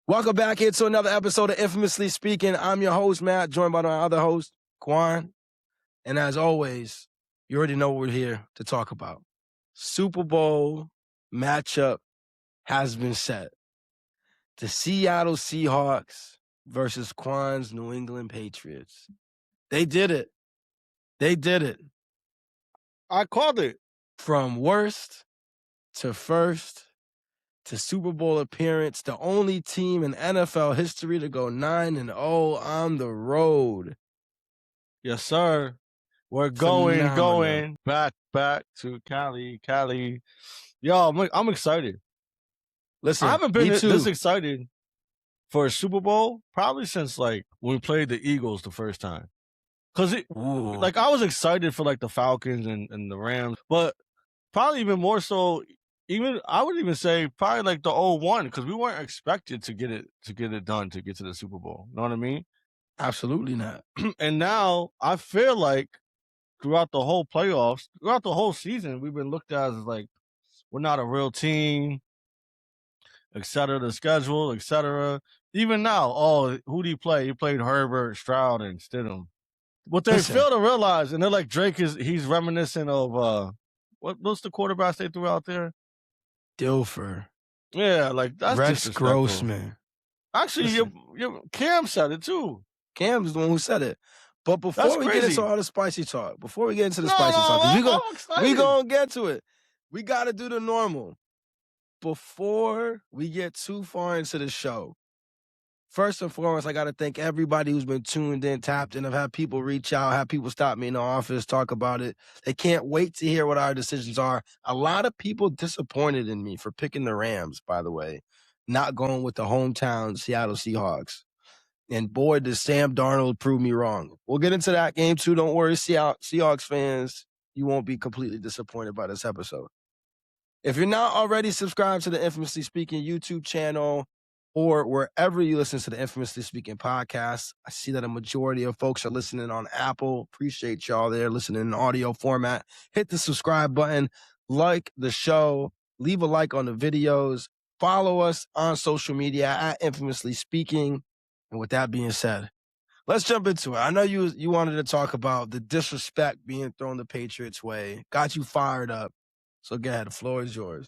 Welcome back here to another episode of Infamously Speaking. I'm your host, Matt, joined by my other host, Quan. And as always, you already know what we're here to talk about. Super Bowl matchup has been set. The Seattle Seahawks versus Quan's New England Patriots. They did it. They did it. I called it. From worst to first to Super Bowl appearance, the only team in NFL history to go 9-0 on the road. Yes, sir. We're going back to Cali. Yo, I'm excited. Listen, I haven't been this excited for a Super Bowl probably since when we played the Eagles the first time. Cause I was excited for the Falcons and the Rams, but probably even more so. Even I would even say probably the 0-1 because we weren't expected to get it done to get to the Super Bowl. Know what I mean? Absolutely not. And now I feel like throughout the whole playoffs, throughout the whole season, we've been looked at as we're not a real team, et cetera, the schedule, et cetera. Even now, who do you play? You played Herbert, Stroud, and Stidham. What they fail to realize, and they're like Drake he's reminiscent of what's the quarterbacks they threw out there? Dilfer. Yeah, that's Rex Grossman. Actually, your Cam said it too. Cam's the one who said it. But before we get into all the spicy talk, we going to get to it. We got to do the normal. Before we get too far into the show, first and foremost, I got to thank everybody who's been tuned in, tapped in. I've had people reach out, have people stop me in the office, talk about it. They can't wait to hear what our decisions are. A lot of people disappointed in me for picking the Rams, by the way, not going with the hometown Seattle Seahawks. And boy, does Sam Darnold prove me wrong. We'll get into that game too. Don't worry, Seahawks fans. You won't be completely disappointed by this episode. If you're not already subscribed to the Infamously Speaking YouTube channel or wherever you listen to the Infamously Speaking podcast, I see that a majority of folks are listening on Apple. Appreciate y'all there listening in audio format. Hit the subscribe button, like the show, leave a like on the videos, follow us on social media at Infamously Speaking. And with that being said, let's jump into it. I know you wanted to talk about the disrespect being thrown the Patriots' way. Got you fired up. So go ahead. The floor is yours.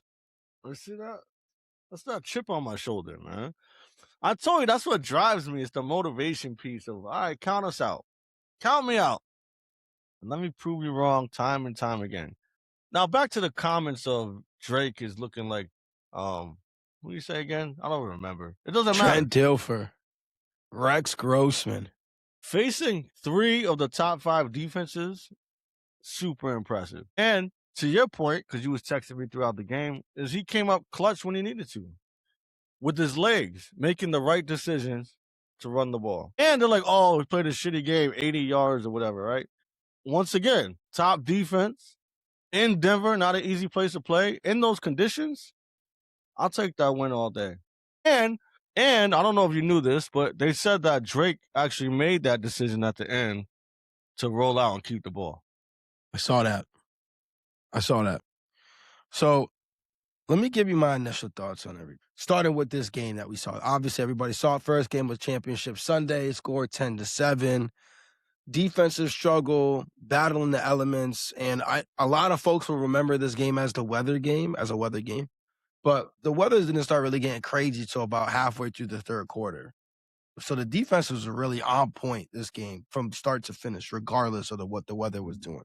Let's see that. That's that chip on my shoulder, man. I told you that's what drives me. It's the motivation piece of, all right, count us out. Count me out. And let me prove you wrong time and time again. Now, back to the comments of Drake is looking like, who do you say again? I don't remember. It doesn't matter. Trent Dilfer. Rex Grossman. Facing 3 of the top 5 defenses, super impressive. And to your point, because you was texting me throughout the game, is he came up clutch when he needed to. With his legs, making the right decisions to run the ball. And they're like, he played a shitty game, 80 yards or whatever, right? Once again, top defense in Denver, not an easy place to play. In those conditions, I'll take that win all day. And I don't know if you knew this, but they said that Drake actually made that decision at the end to roll out and keep the ball. I saw that. So let me give you my initial thoughts on everything. Starting with this game that we saw. Obviously, everybody saw it. First game was Championship Sunday, scored 10-7. Defensive struggle, battling the elements. And a lot of folks will remember this game as a weather game. But the weather didn't start really getting crazy till about halfway through the third quarter. So the defense was really on point this game from start to finish, regardless of what the weather was doing.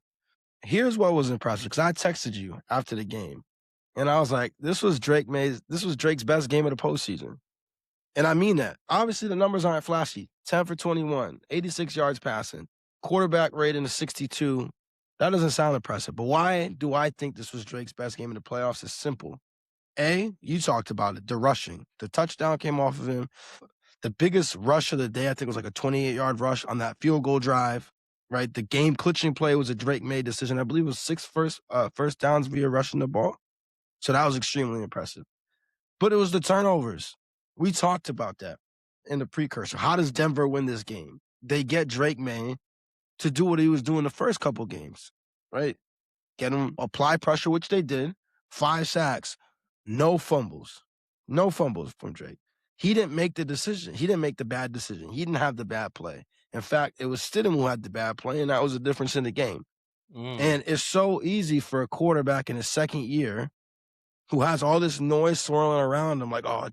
Here's what was impressive, because I texted you after the game, and I was like, this was Drake's best game of the postseason. And I mean that. Obviously, the numbers aren't flashy. 10 for 21, 86 yards passing, quarterback rating of 62. That doesn't sound impressive. But why do I think this was Drake's best game in the playoffs? It's simple. You talked about it, the rushing. The touchdown came off of him. The biggest rush of the day, I think, was like a 28-yard rush on that field goal drive, right? The game-clinching play was a Drake Maye decision. I believe it was 6 first downs via rushing the ball. So that was extremely impressive. But it was the turnovers. We talked about that in the precursor. How does Denver win this game? They get Drake Maye to do what he was doing the first couple games, right? Get him apply pressure, which they did. 5 sacks. No fumbles from Drake. He didn't make the decision. He didn't make the bad decision. He didn't have the bad play. In fact, it was Stidham who had the bad play, and that was the difference in the game. And it's so easy for a quarterback in his second year who has all this noise swirling around him, like, oh,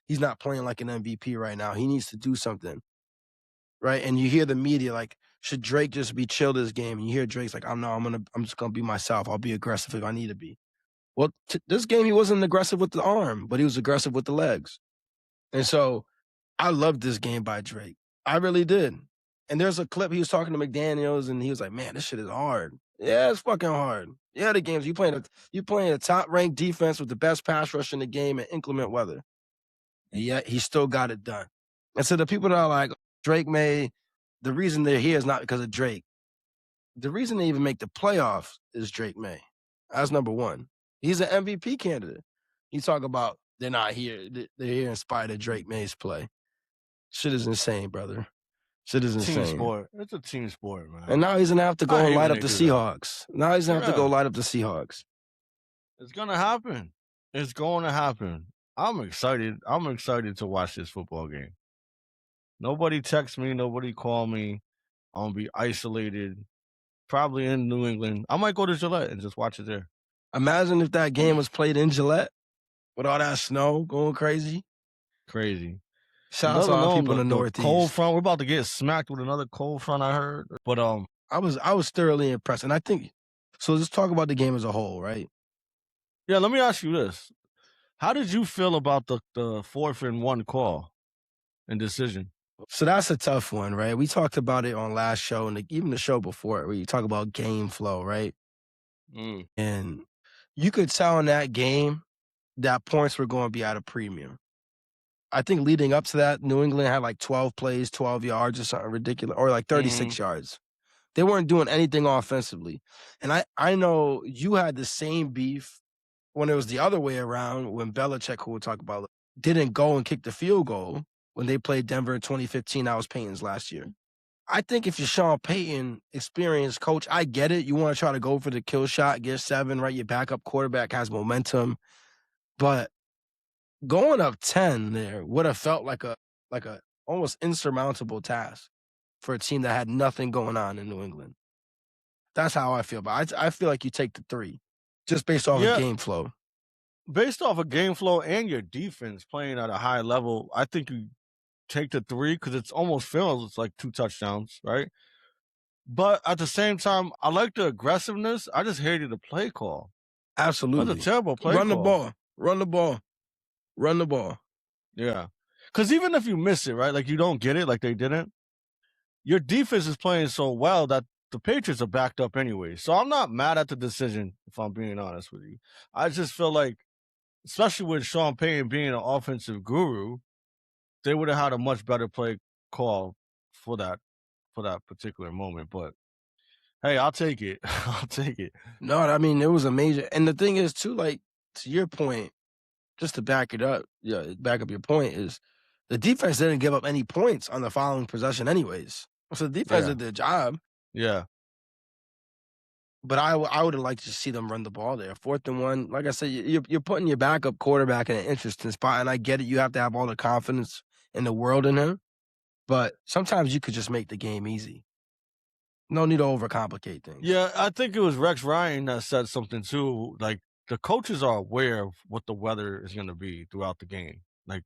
he's not playing like an MVP right now. He needs to do something, right? And you hear the media like, should Drake just be chill this game? And you hear Drake's like, I'm just gonna be myself. I'll be aggressive if I need to be. Well, this game he wasn't aggressive with the arm, but he was aggressive with the legs. And so I loved this game by Drake. I really did. And there's a clip he was talking to McDaniels, and he was like, man, this shit is hard. Yeah, it's fucking hard. Yeah, the games you playing a top-ranked defense with the best pass rush in the game in inclement weather. And yet he still got it done. And so the people that are like, Drake Maye, the reason they're here is not because of Drake. The reason they even make the playoffs is Drake Maye. That's number one. He's an MVP candidate. You talk about they're not here. They're here in spite of Drake Maye's play. Shit is insane, brother. Shit is insane. Team sport. It's a team sport, man. And now he's going to have to go and light up the Seahawks. Now he's going to have to go light up the Seahawks. It's going to happen. It's going to happen. I'm excited. I'm excited to watch this football game. Nobody text me. Nobody call me. I'm going to be isolated. Probably in New England. I might go to Gillette and just watch it there. Imagine if that game was played in Gillette with all that snow going crazy. Crazy. Shout out to all people in the Northeast. Cold front. We're about to get smacked with another cold front, I heard. But I was thoroughly impressed. And I think so. Let's talk about the game as a whole, right? Yeah, let me ask you this. How did you feel about the 4th and 1 call and decision? So that's a tough one, right? We talked about it on last show and even the show before where you talk about game flow, right? And you could tell in that game that points were going to be at a premium. I think leading up to that, New England had like 12 plays, 12 yards or something ridiculous, or like 36 yards. They weren't doing anything offensively. And I know you had the same beef when it was the other way around, when Belichick, who we'll talk about, didn't go and kick the field goal when they played Denver in 2015. That was Peyton's last year. I think if you're Sean Payton, experienced coach, I get it. You want to try to go for the kill shot, get 7, right? Your backup quarterback has momentum. But going up 10 there would have felt like a almost insurmountable task for a team that had nothing going on in New England. That's how I feel. But I feel like you take the 3 just based off of game flow. Based off of game flow and your defense playing at a high level, I think you take the 3 because it almost feels like 2 touchdowns, right? But at the same time, I like the aggressiveness. I just hated the play call. Absolutely. That's a terrible play call. Run the ball. Yeah. Because even if you miss it, right, like you don't get it, like they didn't, your defense is playing so well that the Patriots are backed up anyway. So I'm not mad at the decision, if I'm being honest with you. I just feel like, especially with Sean Payton being an offensive guru, they would have had a much better play call for that particular moment. But hey, I'll take it. I'll take it. No, I mean, it was a major. And the thing is, too, like, to your point, just to back it up, back up your point, is the defense didn't give up any points on the following possession anyways. So the defense did their job. Yeah. But I would have liked to see them run the ball there. 4th and 1, like I said, you're putting your backup quarterback in an interesting spot, and I get it. You have to have all the confidence in the world in him. But sometimes you could just make the game easy. No need to overcomplicate things. Yeah, I think it was Rex Ryan that said something too. Like, the coaches are aware of what the weather is going to be throughout the game. Like,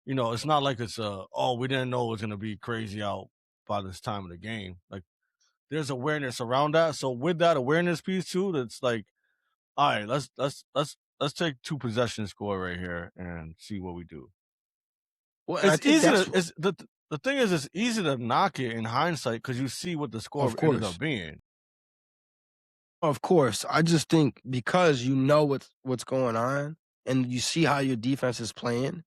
you know, it's not like it's we didn't know it was going to be crazy out by this time of the game. Like, there's awareness around that. So with that awareness piece too, that's like, all right, let's take 2 possession score right here and see what we do. Well, it's easy the thing is, it's easy to knock it in hindsight because you see what the score ended up being. Of course. I just think because you know what's going on and you see how your defense is playing,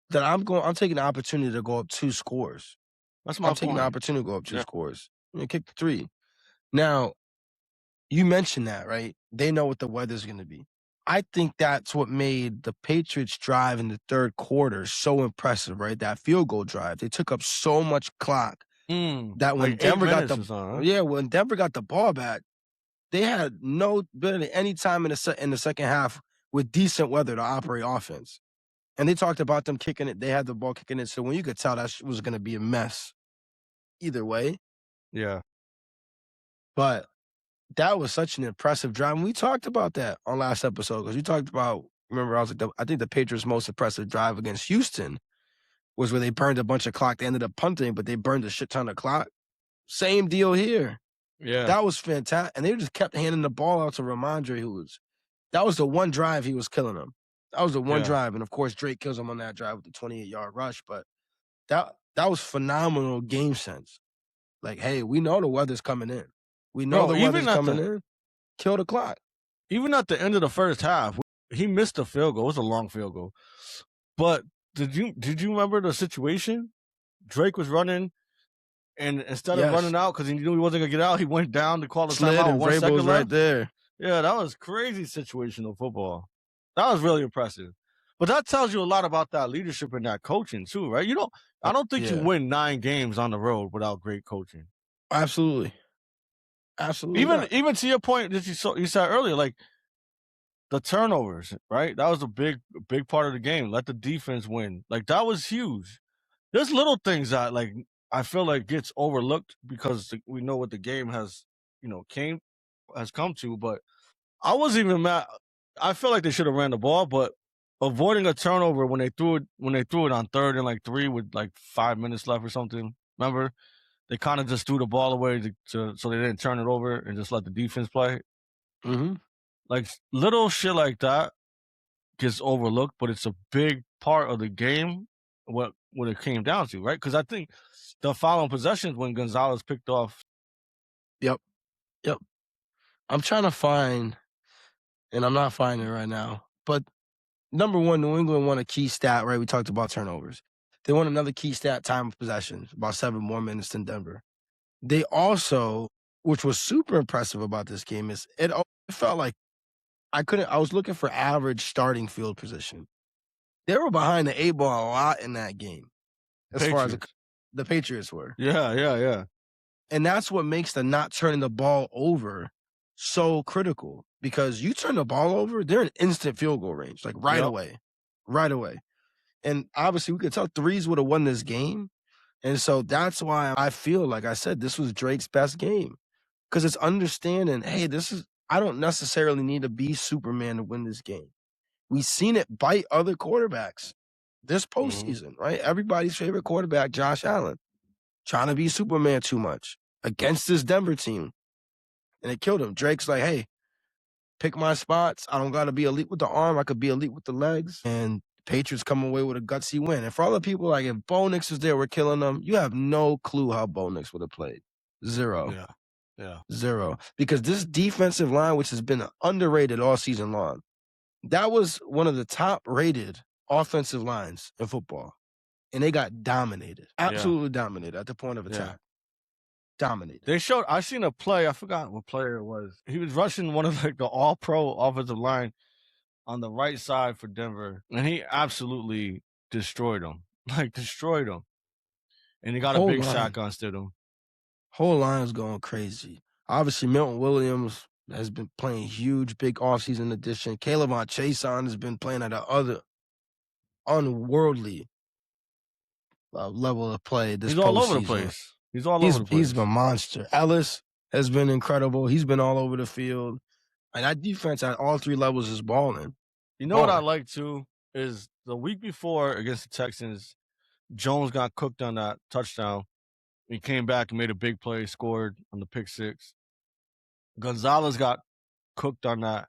that I'm taking the opportunity to go up 2 scores. That's my point. I'm taking the opportunity to go up 2 scores. Kick the 3. Now, you mentioned that, right? They know what the weather's going to be. I think that's what made the Patriots drive in the 3rd quarter so impressive, right? That field goal drive. They took up so much clock that when like Denver got when Denver got the ball back, they had no better than any time in the second half with decent weather to operate offense. And they talked about them kicking it. They had the ball kicking it. So when you could tell that was going to be a mess either way. Yeah. But that was such an impressive drive. And we talked about that on last episode because we talked about, remember, I was like, I think the Patriots' most impressive drive against Houston was where they burned a bunch of clock. They ended up punting, but they burned a shit ton of clock. Same deal here. Yeah. That was fantastic. And they just kept handing the ball out to Ramondre, that was the one drive he was killing them. That was the one drive. And of course, Drake kills him on that drive with the 28-yard rush. But that was phenomenal game sense. Like, hey, we know the weather's coming in. We know the weather's coming in. Kill the clock. Even at the end of the first half, he missed a field goal. It was a long field goal. But did you remember the situation? Drake was running, and instead of running out because he knew he wasn't gonna get out, he went down to call the timeout. And Vrabel was right there. Yeah, that was crazy situational football. That was really impressive. But that tells you a lot about that leadership and that coaching too, right? I don't think you win 9 games on the road without great coaching. Absolutely. Even to your point that you said earlier, like the turnovers, right? That was a big part of the game. Let the defense win. Like that was huge. There's little things that like I feel like gets overlooked because we know what the game has come to. But I wasn't even mad. I feel like they should have ran the ball, but avoiding a turnover when they threw it on 3rd and like 3 with like 5 minutes left or something. Remember? They kind of just threw the ball away so they didn't turn it over and just let the defense play. Mm-hmm. Like little shit like that gets overlooked, but it's a big part of the game. What it came down to, right? Because I think the following possessions when Gonzalez picked off. Yep. I'm trying to find, and I'm not finding it right now. But number one, New England won a key stat, right? We talked about turnovers. They won another key stat, time of possession, about 7 more minutes than Denver. They also, which was super impressive about this game, is it felt like I was looking for average starting field position. They were behind the 8 ball a lot in that game, as far as the Patriots were. Yeah. And that's what makes the not turning the ball over so critical, because you turn the ball over, they're in instant field goal range, like right away. And obviously we could tell threes would have won this game. And so that's why I feel like I said this was Drake's best game, because it's understanding, hey, I don't necessarily need to be Superman to win this game. We've seen it bite other quarterbacks this postseason, right? Everybody's favorite quarterback, Josh Allen, trying to be Superman too much against this Denver team. And it killed him. Drake's like, hey, pick my spots. I don't got to be elite with the arm. I could be elite with the legs. And Patriots come away with a gutsy win. And for all the people, like, if Bo Nix was there, we're killing them. You have no clue how Bo Nix would have played. Zero. Yeah. Zero. Because this defensive line, which has been underrated all season long, that was one of the top-rated offensive lines in football. And they got dominated. Absolutely dominated at the point of attack. Dominated. I seen a play, I forgot what player it was. He was rushing one of like the all-pro offensive line on the right side for Denver, and he absolutely destroyed him. Like, destroyed him. And he got a big sack on Stidham. Whole line is going crazy. Obviously, Milton Williams has been playing huge, big offseason addition. Caleb Chason has been playing at another unworldly level of play this postseason. He's all over the place. He's a monster. Ellis has been incredible. He's been all over the field. And that defense at all 3 levels is balling. You know what I like, too, is the week before against the Texans, Jones got cooked on that touchdown. He came back and made a big play, scored on the pick 6. Gonzalez got cooked on that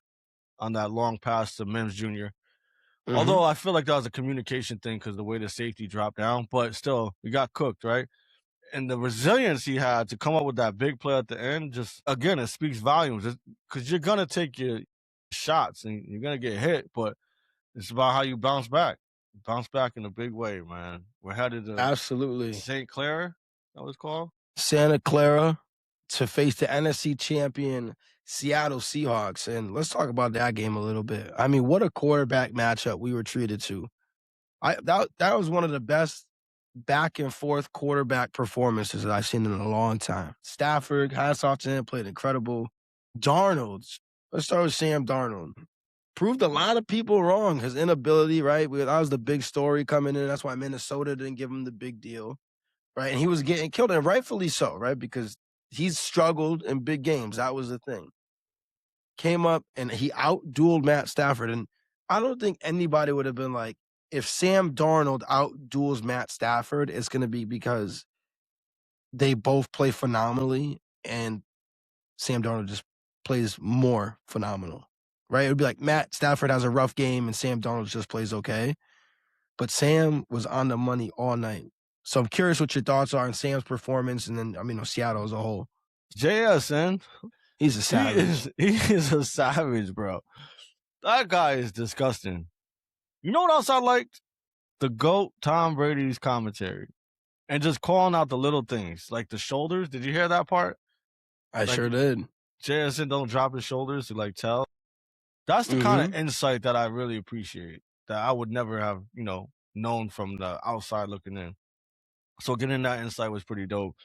long pass to Mims Jr. Mm-hmm. Although I feel like that was a communication thing because the way the safety dropped down, but still, he got cooked, right? And the resilience he had to come up with that big play at the end, just, again, it speaks volumes. Because you're going to take your shots and you're going to get hit, but it's about how you bounce back. Bounce back in a big way, man. We're headed to absolutely St. Clair, that was called? Santa Clara, to face the NFC champion Seattle Seahawks. And let's talk about that game a little bit. I mean, what a quarterback matchup we were treated to. That was one of the best back and forth quarterback performances that I've seen in a long time. Stafford, hats off to him, played incredible. Darnold, let's start with Sam Darnold. proved a lot of people wrong. His inability, right? That was the big story coming in. That's why Minnesota didn't give him the big deal, right? And he was getting killed, and rightfully so, right? Because he's struggled in big games. That was the thing. Came up and he out-dueled Matt Stafford. And I don't think anybody would have been like, if Sam Darnold out-duels Matt Stafford, it's going to be because they both play phenomenally and Sam Darnold just plays more phenomenal, right? It would be like Matt Stafford has a rough game and Sam Darnold just plays okay. But Sam was on the money all night. So I'm curious what your thoughts are on Sam's performance and then, Seattle as a whole. JSN, he's a savage. He is a savage, bro. That guy is disgusting. You know what else I liked? The GOAT Tom Brady's commentary. And just calling out the little things, like the shoulders. Did you hear that part? I sure did. JSN don't drop his shoulders to tell. That's the kind of insight that I really appreciate, that I would never have, known from the outside looking in. So getting that insight was pretty dope.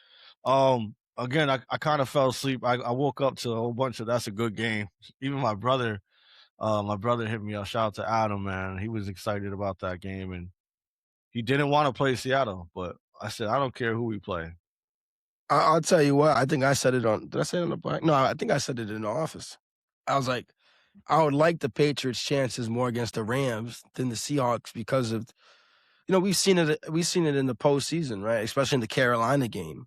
Again, I kind of fell asleep. I woke up to a whole bunch of that's a good game. Even my brother hit me up. Shout out to Adam, man. He was excited about that game, and he didn't want to play Seattle, but I said, I don't care who we play. I'll tell you what, I think I said it on, did I say it on the black? No, I think I said it in the office. I was like, I would like the Patriots' chances more against the Rams than the Seahawks because of, we've seen it in the postseason, right? Especially in the Carolina game.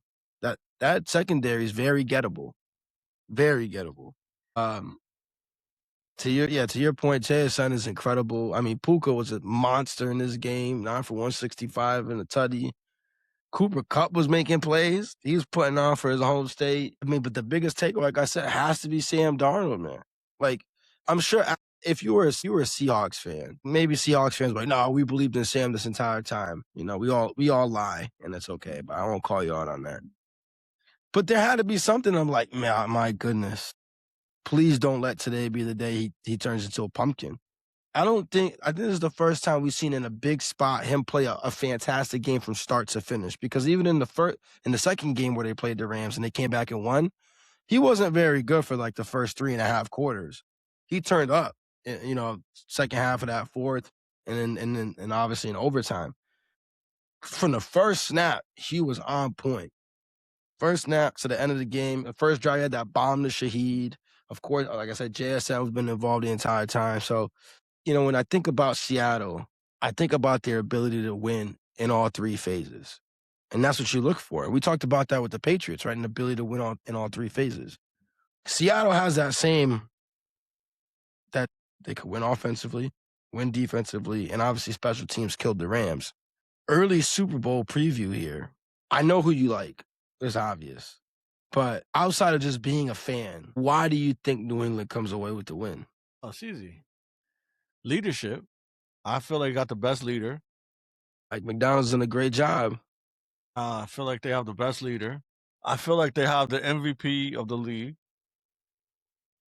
That secondary is very gettable. Very gettable. To your point, JSN is incredible. I mean, Puka was a monster in this game, 9 for 165 in a tutty. Cooper Kupp was making plays. He was putting on for his home state. But the biggest takeaway, like I said, has to be Sam Darnold, man. Like, I'm sure if you were a Seahawks fan, maybe Seahawks fans were like, no, we believed in Sam this entire time. We all lie, and that's okay, but I won't call you out on that. But there had to be something. I'm like, man, my goodness. Please don't let today be the day he turns into a pumpkin. I think this is the first time we've seen in a big spot him play a fantastic game from start to finish. Because even in the second game where they played the Rams and they came back and won, he wasn't very good for like the first 3.5 quarters. He turned up, second half of that fourth, and then obviously in overtime. From the first snap, he was on point. First snap to the end of the game, the first drive, he had that bomb to Shaheed. Of course, like I said, JSN has been involved the entire time. So, when I think about Seattle, I think about their ability to win in all three phases. And that's what you look for. We talked about that with the Patriots, right? An ability to win in all three phases. Seattle has that they could win offensively, win defensively, and obviously special teams killed the Rams. Early Super Bowl preview here. I know who you like. It's obvious. But outside of just being a fan, why do you think New England comes away with the win? Oh, it's easy. Leadership. I feel like they got the best leader. Like McDonald's done a great job. I feel like they have the best leader. I feel like they have the MVP of the league.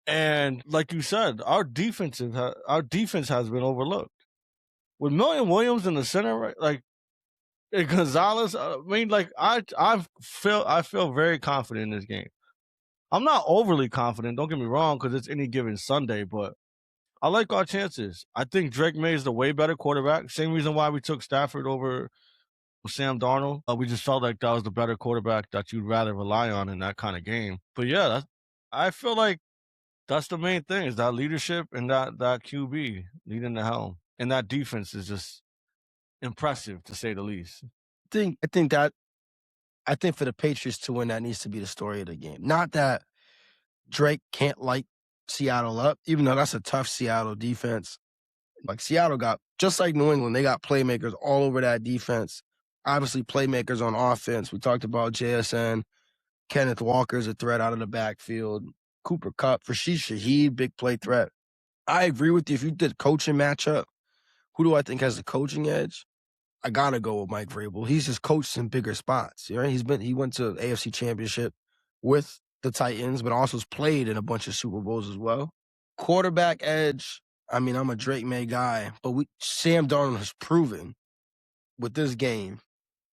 And like you said, our defense has been overlooked. With Million Williams in the center, right? Like Gonzalez, I feel very confident in this game. I'm not overly confident, don't get me wrong, because it's any given Sunday, but I like our chances. I think Drake Maye is the way better quarterback. Same reason why we took Stafford over Sam Darnold. We just felt like that was the better quarterback that you'd rather rely on in that kind of game. But yeah, I feel like that's the main thing, is that leadership and that QB leading the helm. And that defense is just impressive, to say the least. I think for the Patriots to win, that needs to be the story of the game. Not that Drake can't light Seattle up, even though that's a tough Seattle defense. Like Seattle got, just like New England, they got playmakers all over that defense. Obviously, playmakers on offense. We talked about JSN. Kenneth Walker's a threat out of the backfield. Cooper Kupp, Rashid Shaheed, big play threat. I agree with you. If you did coaching matchup, who do I think has the coaching edge? I gotta go with Mike Vrabel. He's just coached in bigger spots. Right? He went to AFC Championship with the Titans, but also has played in a bunch of Super Bowls as well. Quarterback edge. I'm a Drake Maye guy, but Sam Darnold has proven with this game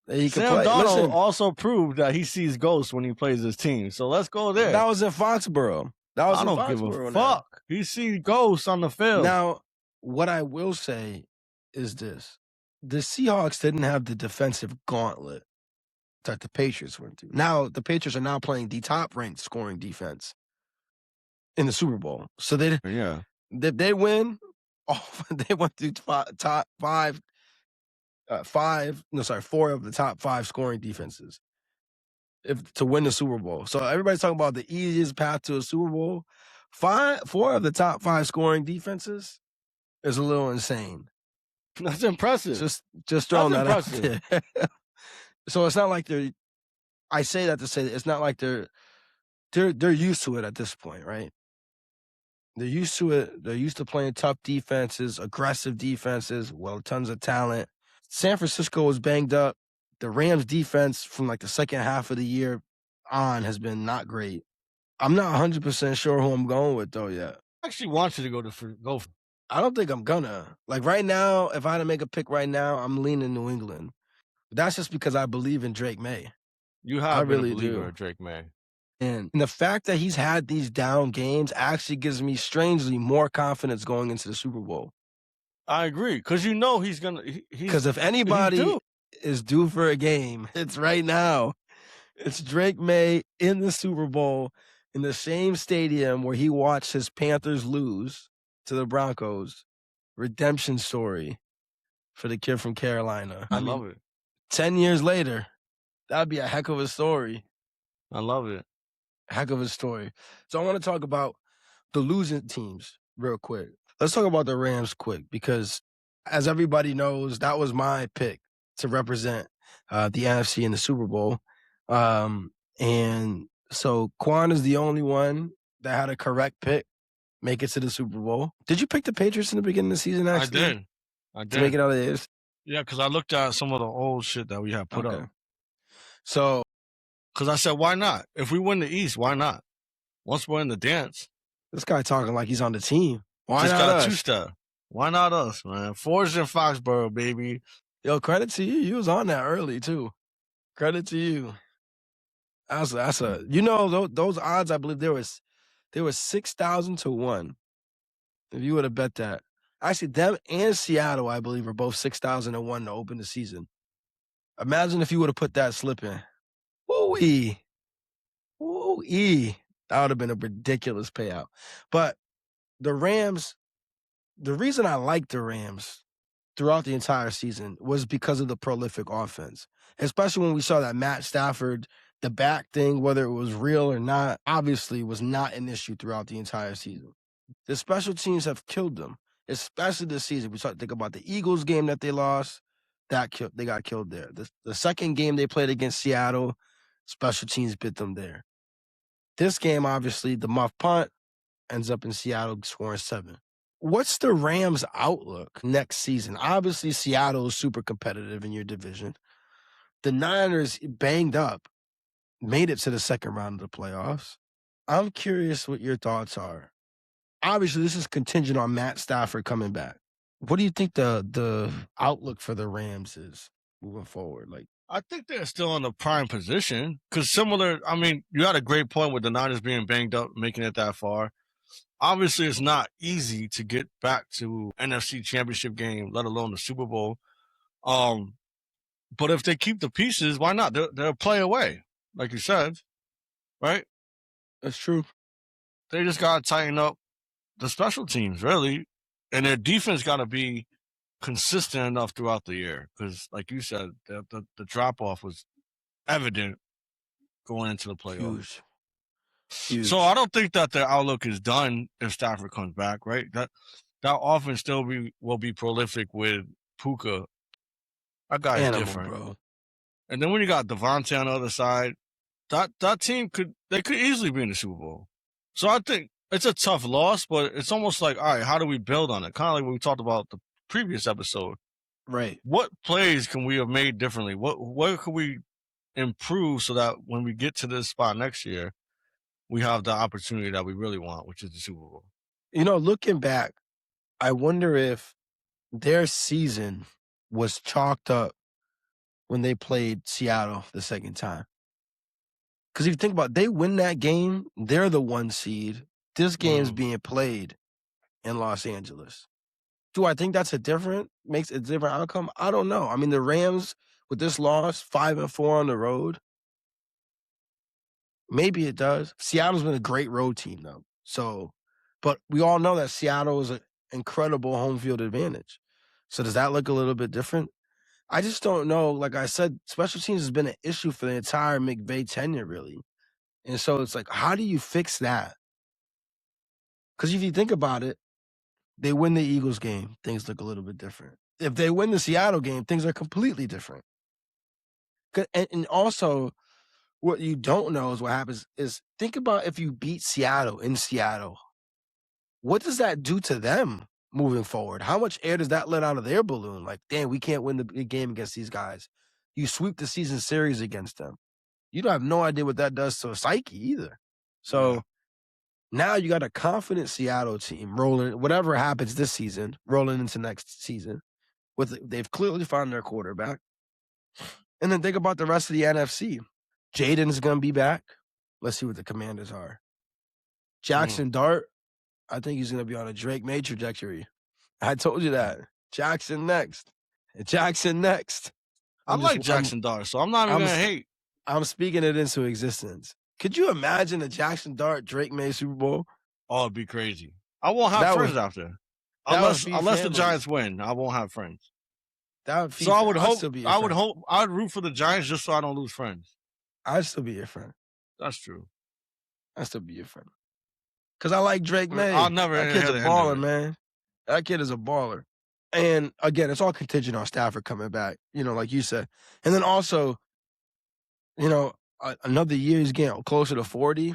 that he can play. Sam Darnold also proved that he sees ghosts when he plays his team. So let's go there. That was in Foxborough. That was I in don't give a Foxborough now. fuck. He seen ghosts on the field. Now, what I will say is this. The Seahawks didn't have the defensive gauntlet that the Patriots went through. Now, the Patriots are now playing the top-ranked scoring defense in the Super Bowl. So they win. They went through four of the top 5 scoring defenses to win the Super Bowl. So everybody's talking about the easiest path to a Super Bowl. 4 of the top 5 scoring defenses is a little insane. That's impressive. Just throwing that out there. So it's not like they're. I say that to say that it's not like they're used to it at this point, right? They're used to it. They're used to playing tough defenses, aggressive defenses, tons of talent. San Francisco was banged up. The Rams defense from like the second half of the year on has been not great. I'm not 100% sure who I'm going with though yet. I actually want you to go for. I don't think I'm gonna. Like right now, if I had to make a pick right now, I'm leaning New England. But that's just because I believe in Drake Maye. You have been a believer in Drake Maye. And the fact that he's had these down games actually gives me strangely more confidence going into the Super Bowl. I agree, because you know he's gonna. Because if anybody is due for a game, it's right now. It's Drake Maye in the Super Bowl in the same stadium where he watched his Panthers lose to the Broncos. Redemption story for the kid from Carolina. I love it. 10 years later, that'd be a heck of a story. I love it. Heck of a story. So I want to talk about the losing teams real quick. Let's talk about the Rams quick because, as everybody knows, that was my pick to represent the NFC in the Super Bowl. And so Quan is the only one that had a correct pick make it to the Super Bowl. Did you pick the Patriots in the beginning of the season, actually? I did. To make it out of the AFC? Yeah, because I looked at some of the old shit that we had put up. So, because I said, why not? If we win the East, why not? Once we're in the dance. This guy talking like he's on the team. Why just not got us? A 2-step. Why not us, man? Forged in Foxborough, baby. Yo, credit to you. You was on that early, too. Credit to you. That's a you know, those odds, I believe there was 6,000 to 1. If you would have bet that. Actually, them and Seattle, I believe, are both 6,000 to 1 to open the season. Imagine if you would have put that slip in. Woo-wee. Woo-wee. That would have been a ridiculous payout. But the Rams, the reason I liked the Rams throughout the entire season was because of the prolific offense. Especially when we saw that Matt Stafford, the back thing, whether it was real or not, obviously was not an issue throughout the entire season. The special teams have killed them, especially this season. We start to think about the Eagles game that they lost. They got killed there. The second game they played against Seattle, special teams bit them there. This game, obviously, the muff punt ends up in Seattle scoring 7. What's the Rams' outlook next season? Obviously, Seattle is super competitive in your division. The Niners, banged up, made it to the second round of the playoffs. I'm curious what your thoughts are. Obviously, this is contingent on Matt Stafford coming back. What do you think the outlook for the Rams is moving forward? Like, I think they're still in the prime position because you had a great point with the Niners being banged up, making it that far. Obviously, it's not easy to get back to NFC Championship game, let alone the Super Bowl. But if they keep the pieces, why not? They're a play away, like you said, right? That's true. They just got to tighten up the special teams, really. And their defense got to be consistent enough throughout the year because, like you said, the drop-off was evident going into the playoffs. Huge. So I don't think that their outlook is done if Stafford comes back, right? That offense still will be prolific with Puka. That guy is different, bro. And then when you got Devontae on the other side, that team could easily be in the Super Bowl. So I think it's a tough loss, but it's almost like, all right, how do we build on it? Kind of like what we talked about the previous episode. Right. What plays can we have made differently? What could we improve so that when we get to this spot next year, we have the opportunity that we really want, which is the Super Bowl? You know, looking back, I wonder if their season was chalked up when they played Seattle the second time. Because if you think about it, they win that game, they're the 1 seed. This game's being played in Los Angeles. Do I think that's makes a different outcome? I don't know. I mean, the Rams with this loss, 5-4 on the road, maybe it does. Seattle's been a great road team though. So, but we all know that Seattle is an incredible home field advantage. So does that look a little bit different? I just don't know. Like I said, special teams has been an issue for the entire McVay tenure, really. And so it's like, how do you fix that? Because if you think about it, they win the Eagles game, things look a little bit different. If they win the Seattle game, things are completely different. And also, what you don't know is what happens is, think about if you beat Seattle in Seattle. What does that do to them moving forward? How much air does that let out of their balloon? Like, damn, we can't win the game against these guys. You sweep the season series against them. You don't have no idea what that does to a psyche either. So now you got a confident Seattle team rolling, whatever happens this season, rolling into next season. They've clearly found their quarterback. And then think about the rest of the NFC. Jaden's going to be back. Let's see what the Commanders are. Jackson Dart, I think he's going to be on a Drake Maye trajectory. I told you that. Jackson next. Jackson next. I like Jackson Dart, so I'm not even going to hate. I'm speaking it into existence. Could you imagine a Jackson Dart, Drake Maye Super Bowl? Oh, it'd be crazy. I won't have friends after. Unless the Giants win, I won't have friends. That would so I would hope I'd root for the Giants just so I don't lose friends. I'd still be your friend. That's true. I'd still be your friend. Because I like Drake Maye. I'll never. That kid's a baller, man. That kid is a baller. And again, it's all contingent on Stafford coming back, like you said. And then also, another year he's getting closer to 40.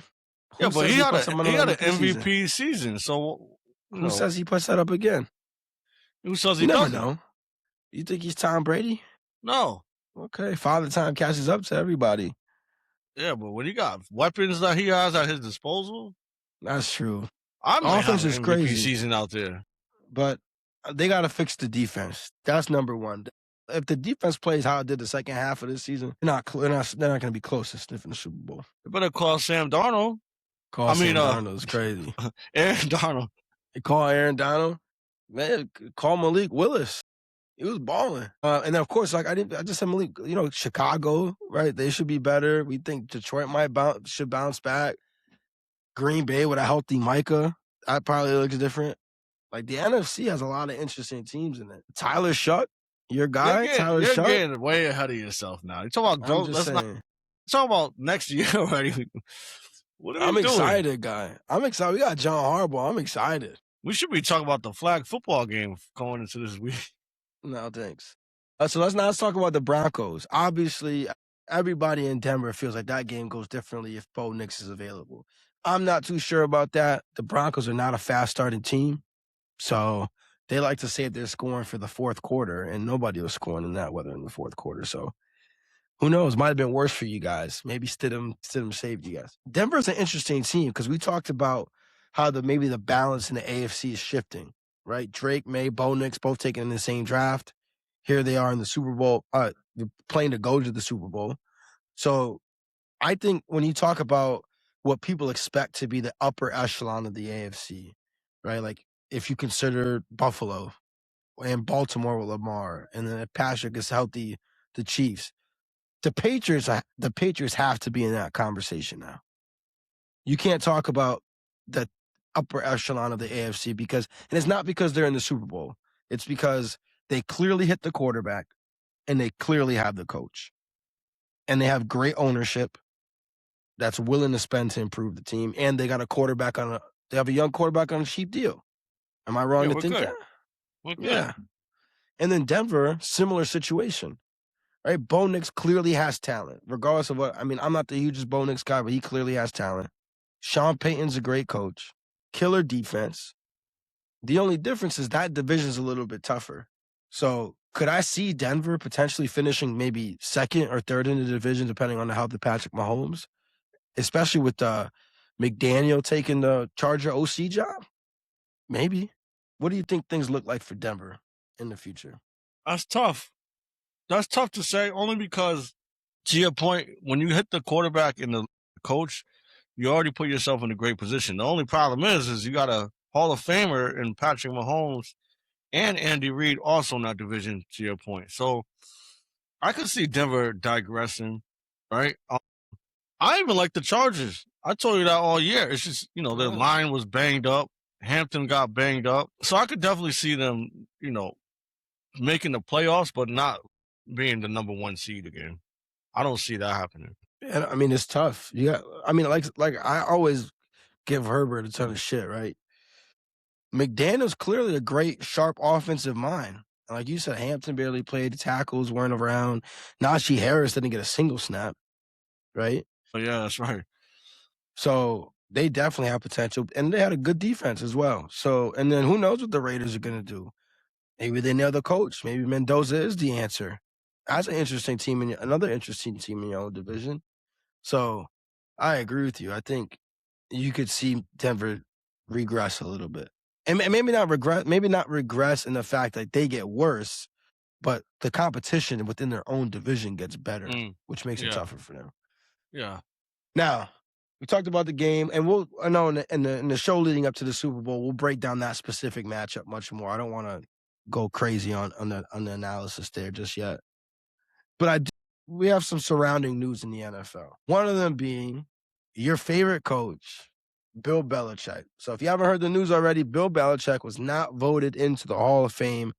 Yeah, but he had an MVP season. So who says he puts that up again? Who says he doesn't? Never know. You think he's Tom Brady? No. Okay, Father Time catches up to everybody. Yeah, but when he got weapons that he has at his disposal, that's true. Offense is crazy season out there, but they got to fix the defense. That's number one. If the defense plays how it did the second half of this season, they're not going to be close to sniffing the Super Bowl. They better call Sam Darnold. Sam Darnold's crazy. Aaron Donald. They call Aaron Donald. Man, call Malik Willis. He was balling. And then, of course, I just said Malik, Chicago, right? They should be better. We think Detroit should bounce back. Green Bay with a healthy Micah, that probably looks different. Like, the NFC has a lot of interesting teams in it. Tyler Shuck, your guy, Tyler Shuck. You're getting way ahead of yourself now. You're talking about talking about next year already. What are you doing? Excited, guy. I'm excited. We got John Harbaugh. I'm excited. We should be talking about the flag football game going into this week. No, thanks. So let's talk about the Broncos. Obviously, everybody in Denver feels like that game goes differently if Bo Nix is available. I'm not too sure about that. The Broncos are not a fast-starting team, so they like to save their scoring for the fourth quarter, and nobody was scoring in that weather in the fourth quarter. So who knows? Might have been worse for you guys. Maybe Stidham saved you guys. Denver's an interesting team because we talked about how maybe the balance in the AFC is shifting. Right, Drake Maye, Bo Nix, both taken in the same draft. Here they are in the Super Bowl, playing to go to the Super Bowl. So I think when you talk about what people expect to be the upper echelon of the AFC, right? Like if you consider Buffalo and Baltimore with Lamar, and then if Patrick is healthy, the Chiefs, the Patriots have to be in that conversation now. You can't talk about the upper echelon of the AFC and it's not because they're in the Super Bowl. It's because they clearly hit the quarterback and they clearly have the coach. And they have great ownership that's willing to spend to improve the team. And they got they have a young quarterback on a cheap deal. Am I wrong to think that? Yeah. And then Denver, similar situation. Right? Bo Nix clearly has talent, regardless of I'm not the hugest Bo Nix guy, but he clearly has talent. Sean Payton's a great coach. Killer defense. The only difference is that division's a little bit tougher. So could I see Denver potentially finishing maybe second or third in the division, depending on the health of Patrick Mahomes, especially with McDaniel taking the Charger OC job? Maybe. What do you think things look like for Denver in the future? That's tough. That's tough to say, only because, to your point, when you hit the quarterback and the coach, you already put yourself in a great position. The only problem is you got a Hall of Famer in Patrick Mahomes and Andy Reid also in that division, to your point. So I could see Denver digressing, right? I even like the Chargers. I told you that all year. It's just, their line was banged up. Hampton got banged up. So I could definitely see them, making the playoffs, but not being the number one seed again. I don't see that happening. And I mean, it's tough. Like I always give Herbert a ton of shit, right? McDaniel's clearly a great, sharp offensive mind. Like you said, Hampton barely played. The tackles weren't around. Najee Harris didn't get a single snap, right? But yeah, that's right. So they definitely have potential. And they had a good defense as well. So, and then who knows what the Raiders are going to do? Maybe they nail the coach. Maybe Mendoza is the answer. That's an interesting team, another interesting team in your own division. So I agree with you. I think you could see Denver regress a little bit. And maybe not regress in the fact that they get worse, but the competition within their own division gets better, which makes it tougher for them. Yeah. Now, we talked about the game, and we'll in the show leading up to the Super Bowl, we'll break down that specific matchup much more. I don't want to go crazy on the analysis there just yet. But we have some surrounding news in the NFL. One of them being your favorite coach, Bill Belichick. So if you haven't heard the news already, Bill Belichick was not voted into the Hall of Fame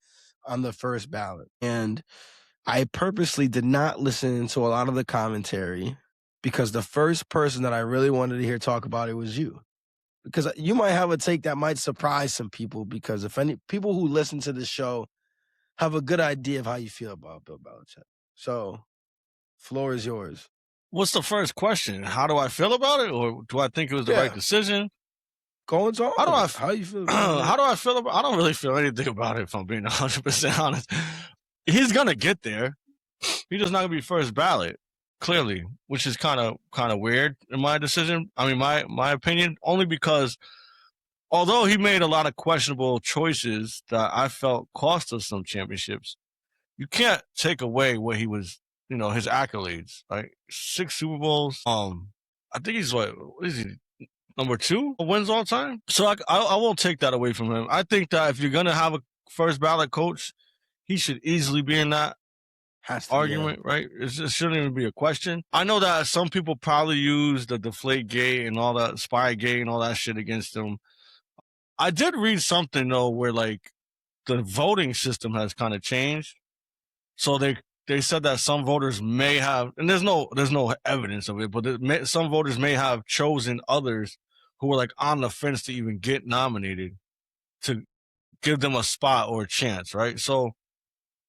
on the first ballot. And I purposely did not listen to a lot of the commentary because the first person that I really wanted to hear talk about it was you. Because you might have a take that might surprise some people, because if any people who listen to this show have a good idea of how you feel about Bill Belichick. So, floor is yours. What's the first question? How do I feel about it, or do I think it was the right decision? Going on. How you feel about it? How do I feel about it? I don't really feel anything about it, if I'm being 100% honest. He's going to get there. He's just not going to be first ballot, clearly, which is kind of weird in my decision. I mean, my opinion, only because although he made a lot of questionable choices that I felt cost us some championships, you can't take away what he was, his accolades, right? 6 Super Bowls. I think he's what is he? Number 2 wins all time. So I won't take that away from him. I think that if you're going to have a first ballot coach, he should easily be in that argument, right? It shouldn't even be a question. I know that some people probably use the Deflate Gate and all that, Spy Gate and all that shit against him. I did read something, though, where, like, the voting system has kind of changed. So they said that some voters may have, and there's no evidence of it, but some voters may have chosen others who were like on the fence to even get nominated to give them a spot or a chance, right? So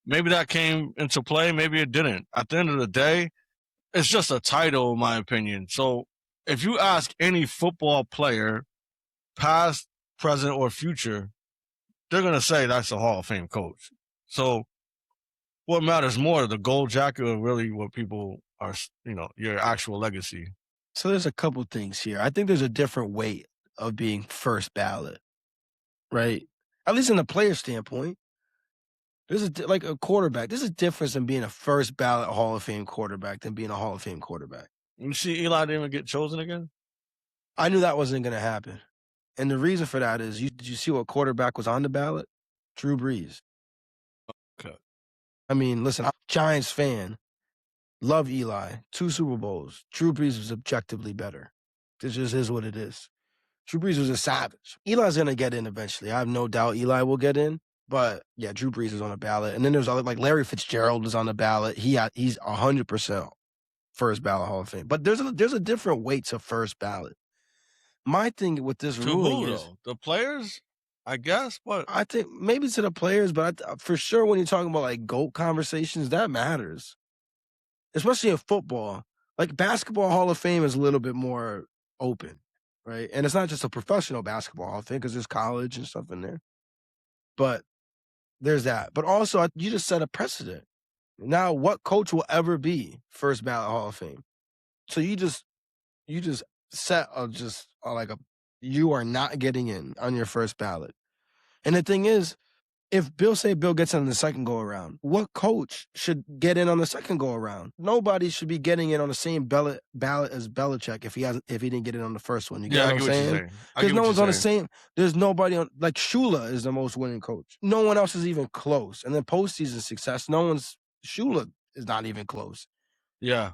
maybe that came into play, maybe it didn't. At the end of the day, it's just a title, in my opinion. So if you ask any football player, past, present, or future, they're going to say that's a Hall of Fame coach. So what matters more, the gold jacket or really what people are, your actual legacy? So there's a couple things here. I think there's a different weight of being first ballot, right? At least in the player standpoint. There's like a quarterback. There's a difference in being a first ballot Hall of Fame quarterback than being a Hall of Fame quarterback. You see Eli didn't even get chosen again? I knew that wasn't going to happen. And the reason for that is, did you see what quarterback was on the ballot? Drew Brees. Okay. I mean, listen, I'm a Giants fan. Love Eli. 2 Super Bowls. Drew Brees was objectively better. This just is what it is. Drew Brees was a savage. Eli's going to get in eventually. I have no doubt Eli will get in. But, yeah, Drew Brees is on the ballot. And then there's other, like Larry Fitzgerald is on the ballot. He's 100% first ballot Hall of Fame. But there's a different weight to first ballot. My thing with this ruling is the players, I guess. But I think maybe to the players, but for sure when you're talking about like GOAT conversations, that matters, especially in football. Like basketball Hall of Fame is a little bit more open, right? And it's not just a professional basketball Hall of Fame because there's college and stuff in there. But there's that. But also, you just set a precedent. Now, what coach will ever be first ballot Hall of Fame? So you just set you are not getting in on your first ballot. And the thing is, If Bill gets in on the second go around, what coach should get in on the second go around? Nobody should be getting in on the same ballot as Belichick if he didn't get in on the first one. You get what I'm saying? Because no one's on the same. There's nobody on, like Shula is the most winning coach. No one else is even close. And then postseason success, Shula is not even close. Yeah.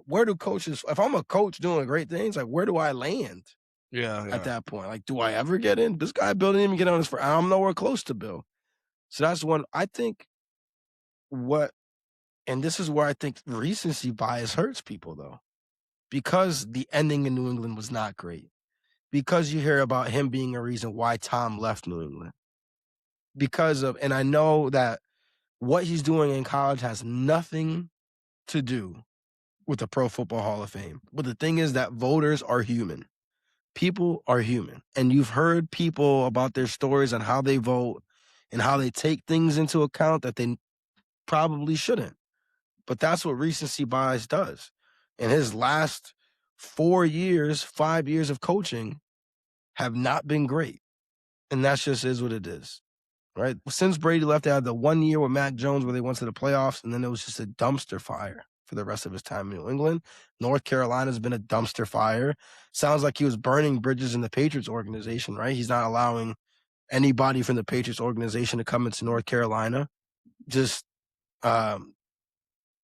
Where do coaches? If I'm a coach doing great things, like where do I land? Yeah. At that point, like, do I ever get in? This guy Bill didn't even get on his. I'm nowhere close to Bill. So that's one. I think and this is where I think recency bias hurts people, though, because the ending in New England was not great. Because you hear about him being a reason why Tom left New England. And I know that what he's doing in college has nothing to do with the Pro Football Hall of Fame. But the thing is that voters are human. People are human. And you've heard people about their stories on how they vote and how they take things into account that they probably shouldn't. But that's what recency bias does. And his last 5 years of coaching have not been great. And that just is what it is, right? Since Brady left, they had the 1 year with Mac Jones where they went to the playoffs, and then it was just a dumpster fire for the rest of his time in New England. North Carolina's been a dumpster fire. Sounds like he was burning bridges in the Patriots organization, right? He's not allowing anybody from the Patriots organization to come into North Carolina. Just, I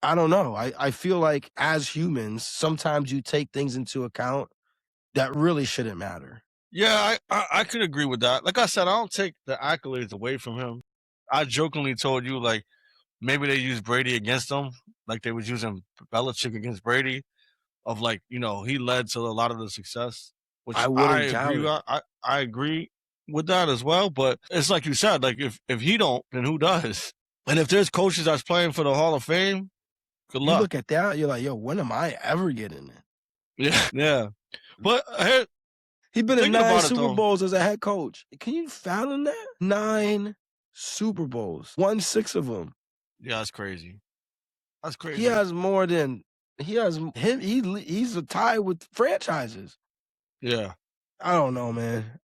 don't know. I feel like as humans, sometimes you take things into account that really shouldn't matter. Yeah, I could agree with that. Like I said, I don't take the accolades away from him. I jokingly told you, like, maybe they used Brady against him, like they was using Belichick against Brady, of like, he led to a lot of the success, which I agree with. I agree with that as well. But it's like you said, like if he don't, then who does? And if there's coaches that's playing for the Hall of Fame, good luck. You look at that, you're like, yo, when am I ever getting it? Yeah. But he's been in 9 Super Bowls as a head coach. Can you fathom that? 9 Super Bowls, won 6 of them. Yeah, that's crazy. That's crazy. He has more than he's a tie with franchises. Yeah. I don't know, man.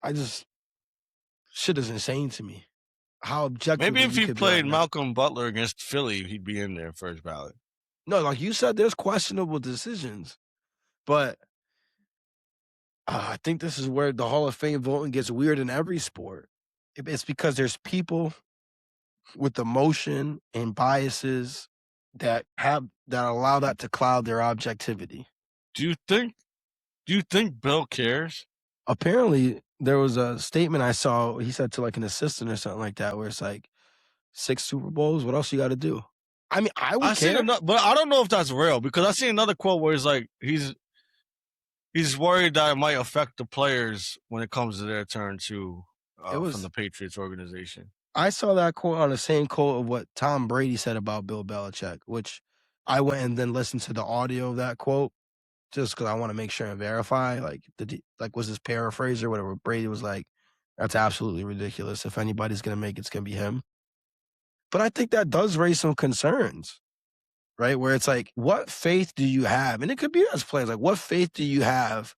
Shit is insane to me. How objective. Maybe if he played Malcolm Butler against Philly, he'd be in there first ballot. No, like you said, there's questionable decisions, but I think this is where the Hall of Fame voting gets weird in every sport. It's because there's people with emotion and biases that allow that to cloud their objectivity. Do you think Bill cares? Apparently, there was a statement I saw. He said to like an assistant or something like that, where it's like 6 Super Bowls. What else you got to do? I mean, I would care, but I don't know if that's real because I seen another quote where it's like he's worried that it might affect the players when it comes to their turn to from the Patriots organization. I saw that quote on the same quote of what Tom Brady said about Bill Belichick, which I went and then listened to the audio of that quote just because I want to make sure and verify. Like was this paraphrase or whatever? Brady was like, "That's absolutely ridiculous. If anybody's gonna make it, it's gonna be him." But I think that does raise some concerns, right? Where it's like, what faith do you have? And it could be as players, like, what faith do you have?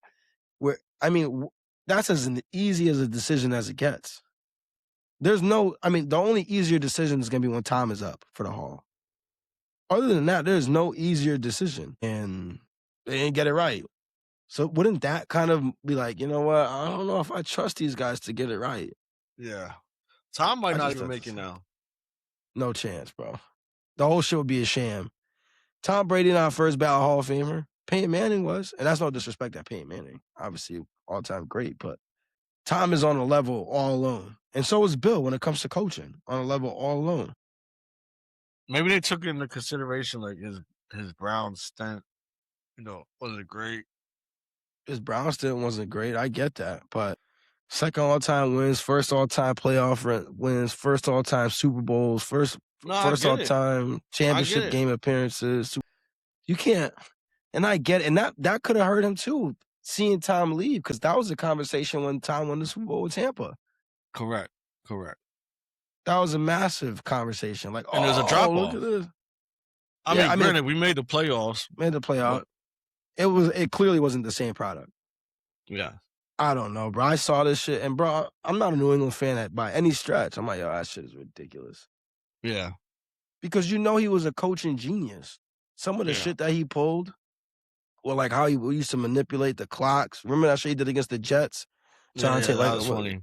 That's as easy as a decision as it gets. The only easier decision is going to be when Tom is up for the Hall. Other than that, there's no easier decision, and they didn't get it right. So wouldn't that kind of be like, you know what? I don't know if I trust these guys to get it right. Yeah. Tom might not even make it now. No chance, bro. The whole shit would be a sham. Tom Brady not first ballot Hall of Famer. Peyton Manning was, and that's no disrespect to Peyton Manning. Obviously, all-time great, but Tom is on a level all alone. And so is Bill when it comes to coaching, on a level all alone. Maybe they took into consideration like his Brown stint, wasn't great. His Brown stint wasn't great. I get that. But second all-time wins, first all-time playoff wins, first all-time Super Bowls, first all-time championship game appearances. You can't. And I get it. And that could have hurt him too, seeing Tom leave, because that was a conversation when Tom won the Super Bowl with Tampa. Correct. That was a massive conversation. Like, and there's a drop-off. Look at this. Granted, we made the playoffs. It clearly wasn't the same product. Yeah. I don't know, bro. I saw this shit, and bro, I'm not a New England fan by any stretch. I'm like, yo, that shit is ridiculous. Yeah. Because you know he was a coaching genius. Some of the shit that he pulled, or like how he used to manipulate the clocks. Remember that shit he did against the Jets? Yeah, that was funny.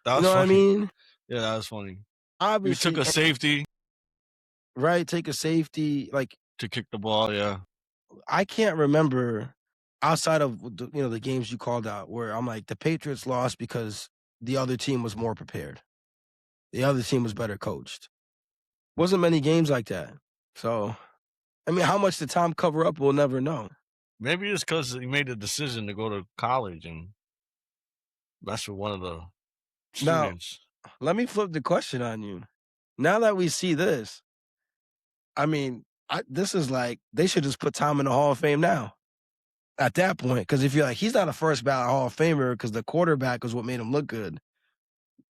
That was you know funny. what I mean? Yeah, that was funny. Obviously, he took a safety. Right, take a safety, like to kick the ball. Yeah, I can't remember outside of the games you called out where I'm like the Patriots lost because the other team was more prepared. The other team was better coached. Wasn't many games like that. So, I mean, how much did Tom cover up? We'll never know. Maybe it's because he made the decision to go to college and mess with one of the students. Now, let me flip the question on you. Now that we see this, I mean, this is like they should just put Tom in the Hall of Fame now. At that point, because if you're like he's not a first ballot Hall of Famer because the quarterback is what made him look good.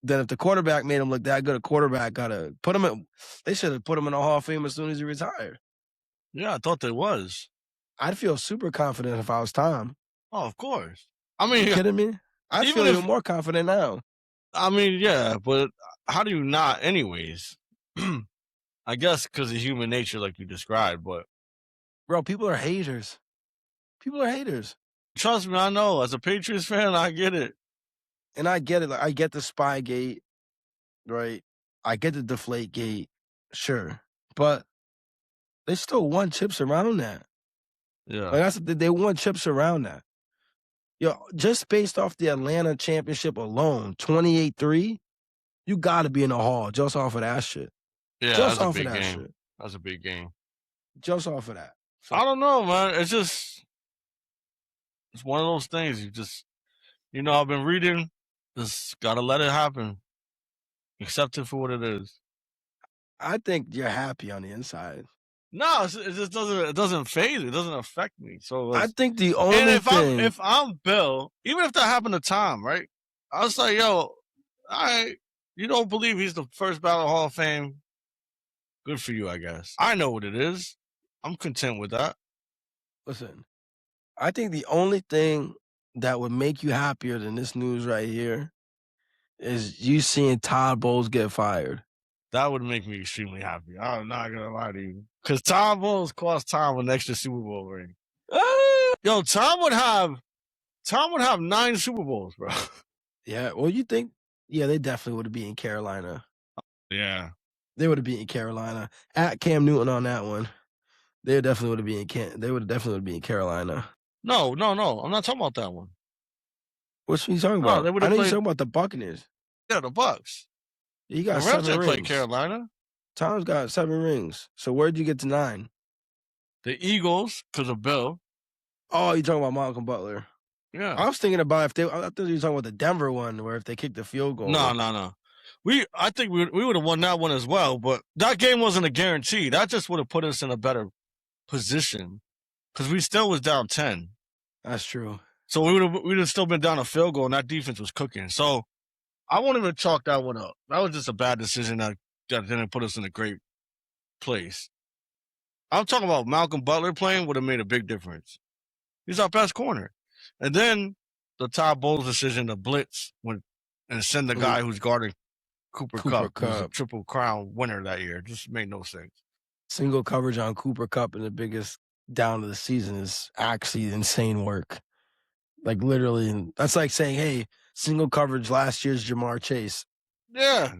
Then if the quarterback made him look that good, a quarterback gotta put him in. They should have put him in the Hall of Fame as soon as he retired. Yeah, I thought they was. I'd feel super confident if I was Tom. Oh, of course. I mean, you kidding me? I'd feel even more confident now. I mean, yeah, but how do you not, anyways? I guess because of human nature, like you described. But bro, people are haters. People are haters. Trust me, I know. As a Patriots fan, I get it. And I get it. Like, I get the Spygate, right? I get the Deflategate, sure. But they still won chips around that. Yeah. Like they won chips around that. Yo, just based off the Atlanta championship alone, 28-3, you got to be in the Hall just off of that shit. Yeah, just that's a big game. Shit. That's a big game. Just off of that. So, I don't know, man. It's one of those things. I've been reading. Just got to let it happen. Accept it for what it is. I think you're happy on the inside. No, it just doesn't. It doesn't phase. It doesn't affect me. So I think the only thing, if I'm Bill, even if that happened to Tom, right? I was like, yo, you don't believe he's the first ballot Hall of Fame? Good for you, I guess. I know what it is. I'm content with that. Listen, I think the only thing that would make you happier than this news right here is you seeing Todd Bowles get fired. That would make me extremely happy. I'm not gonna lie to you, because Todd Bowles cost Tom an extra Super Bowl ring. Yo, Tom would have 9 Super Bowls, bro. Yeah, well, you think? Yeah, they definitely would be in Carolina. Yeah, they would have been in Carolina. At Cam Newton on that one, they definitely would have been in. They would definitely be in Carolina. No. I'm not talking about that one. What are you talking about? I know you're talking about the Buccaneers. Yeah, the Bucks. He got 7 rings. Played Carolina. Tom's got 7 rings. So where'd you get to 9? The Eagles, because of Bill. Oh, you talking about Malcolm Butler? Yeah. I was thinking about I thought you were talking about the Denver one, where if they kicked the field goal. No. I think we would have won that one as well, but that game wasn't a guarantee. That just would have put us in a better position, because we still was down 10. That's true. So we'd have still been down a field goal, and that defense was cooking. So I won't even chalk that one up. That was just a bad decision that didn't put us in a great place. I'm talking about Malcolm Butler playing would have made a big difference. He's our best corner. And then the Todd Bowles decision to blitz and send the guy who's guarding Cooper Kupp, who's a Triple Crown winner that year, just made no sense. Single coverage on Cooper Kupp in the biggest down of the season is actually insane work. Like literally, that's like saying, hey, single coverage last year's Jamar Chase. Yeah.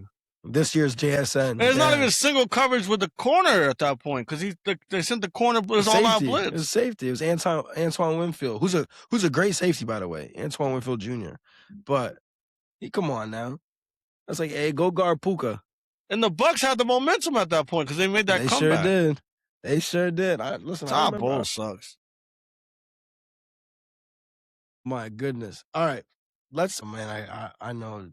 This year's JSN. And it's not even single coverage with the corner at that point, because they sent the corner blitz all out blitz. It was safety. It was Antoine Winfield, who's a great safety, by the way, Antoine Winfield Jr. But come on now, that's like, hey, go guard Puka. And the Bucks had the momentum at that point because they made that comeback. They sure did. Listen, Todd Bowles sucks. My goodness. All right, man. I know.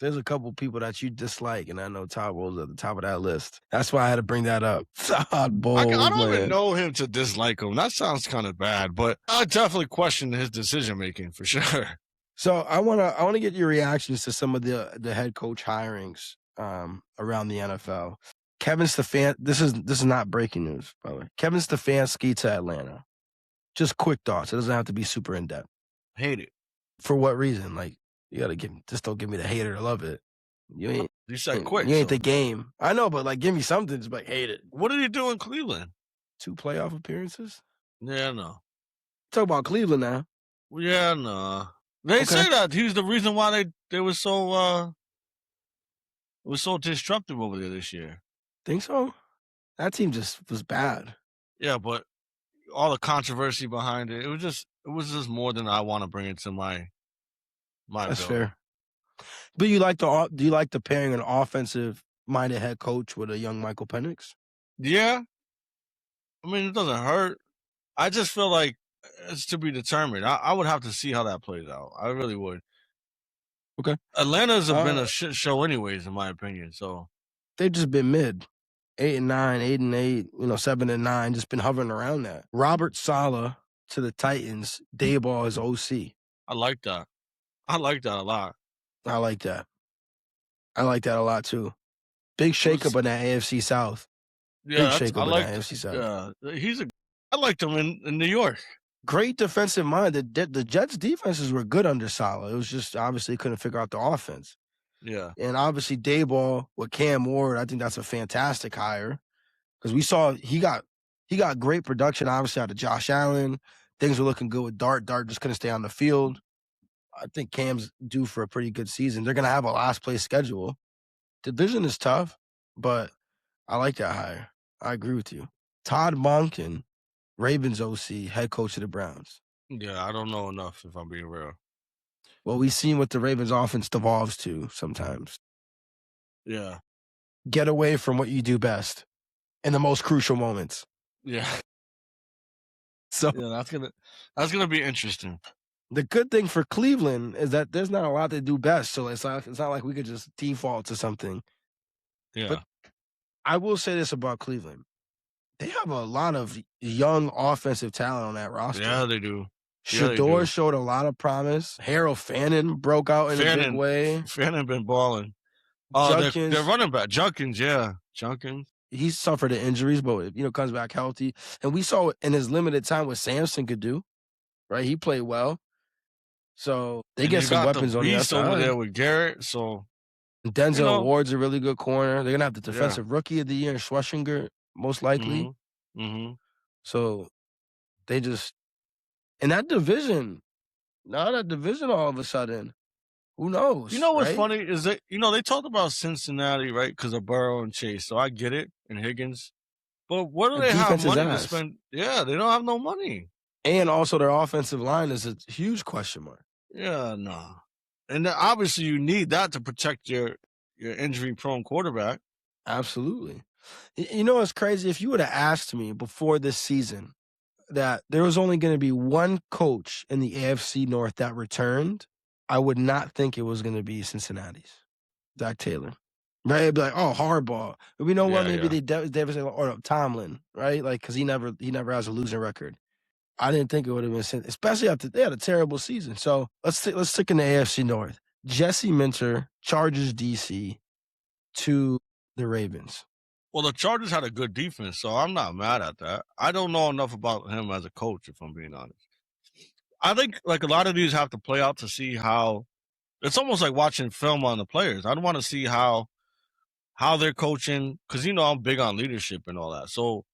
There's a couple people that you dislike, and I know Todd Bowles at the top of that list. That's why I had to bring that up. Todd Bowles, I don't even know him to dislike him. That sounds kind of bad, but I definitely question his decision making for sure. So I wanna get your reactions to some of the head coach hirings around the NFL. Kevin Stefanski. This is not breaking news, by the way. Kevin Stefanski to Atlanta. Just quick thoughts. It doesn't have to be super in depth. Hate it. For what reason? Like, you gotta just don't give me the hate it or love it. You said quick. You ain't the game. I know, but like, give me something. Just like, hate it. What did he do in Cleveland? 2 playoff appearances. Yeah, no. Talk about Cleveland now. Yeah, no. They say that he's the reason why they was so disruptive over there this year. Think so? That team just was bad. Yeah, but all the controversy behind it, it was just more than I want to bring into my That's bill. fair. But do you like the pairing an offensive minded head coach with a young Michael Penix? Yeah. I mean, it doesn't hurt. I just feel like it's to be determined. I would have to see how that plays out. I really would. Okay. Atlanta's been a shit show anyways, in my opinion. So they've just been mid. 8-9, 8-8, 7-9, just been hovering around that. Robert Saleh to the Titans, Daboll is OC. I like that. I like that a lot. I like that. I like that a lot too. Big shakeup in that AFC South. Yeah, Big shakeup in that AFC South. Yeah, I liked him in New York. Great defensive mind. The Jets' defenses were good under Saleh. It was just obviously couldn't figure out the offense. Yeah. And obviously Daboll with Cam Ward, I think that's a fantastic hire because we saw he got great production obviously out of Josh Allen. Things were looking good with Dart. Dart just couldn't stay on the field. I think Cam's due for a pretty good season. They're going to have a last place schedule. Division is tough, but I like that hire. I agree with you. Todd Monken, Ravens OC, head coach of the Browns. Yeah, I don't know enough if I'm being real. Well, we've seen what the Ravens offense devolves to sometimes. Yeah. Get away from what you do best in the most crucial moments. Yeah. So yeah, that's gonna be interesting. The good thing for Cleveland is that there's not a lot they do best, so it's not like we could just default to something. Yeah. But I will say this about Cleveland. They have a lot of young offensive talent on that roster. Yeah, they do. Shador showed a lot of promise. Harold Fannin broke out in a big way. Fannin been balling. Junkins, they're running back. Junkins. He suffered the injuries, but comes back healthy. And we saw in his limited time what Samson could do. Right, he played well. So they get some weapons on the outside. Over there with Garrett. So Denzel Ward's a really good corner. They're gonna have the defensive rookie of the year, Schlesinger, most likely. Mm-hmm. So they just in that division. Now that division, all of a sudden, who knows? You know what's funny is that they talked about Cincinnati, right? Because of Burrow and Chase. So I get it, and Higgins. But what do they have money to spend? Yeah, they don't have no money. And also their offensive line is a huge question mark. Yeah, no. And obviously you need that to protect your injury-prone quarterback. Absolutely. It's crazy. If you would have asked me before this season that there was only going to be one coach in the AFC North that returned, I would not think it was going to be Cincinnati's. Zach Taylor. Right? It'd be like, oh, Harbaugh. But we know what? Maybe they devastated or Tomlin, right? Like, because he never has a losing record. I didn't think it would have been, especially after they had a terrible season. So let's stick in the AFC North. Jesse Minter, Chargers DC to the Ravens. Well, the Chargers had a good defense, so I'm not mad at that. I don't know enough about him as a coach, if I'm being honest. I think like a lot of these have to play out to see how. It's almost like watching film on the players. I want to see how they're coaching because I'm big on leadership and all that. So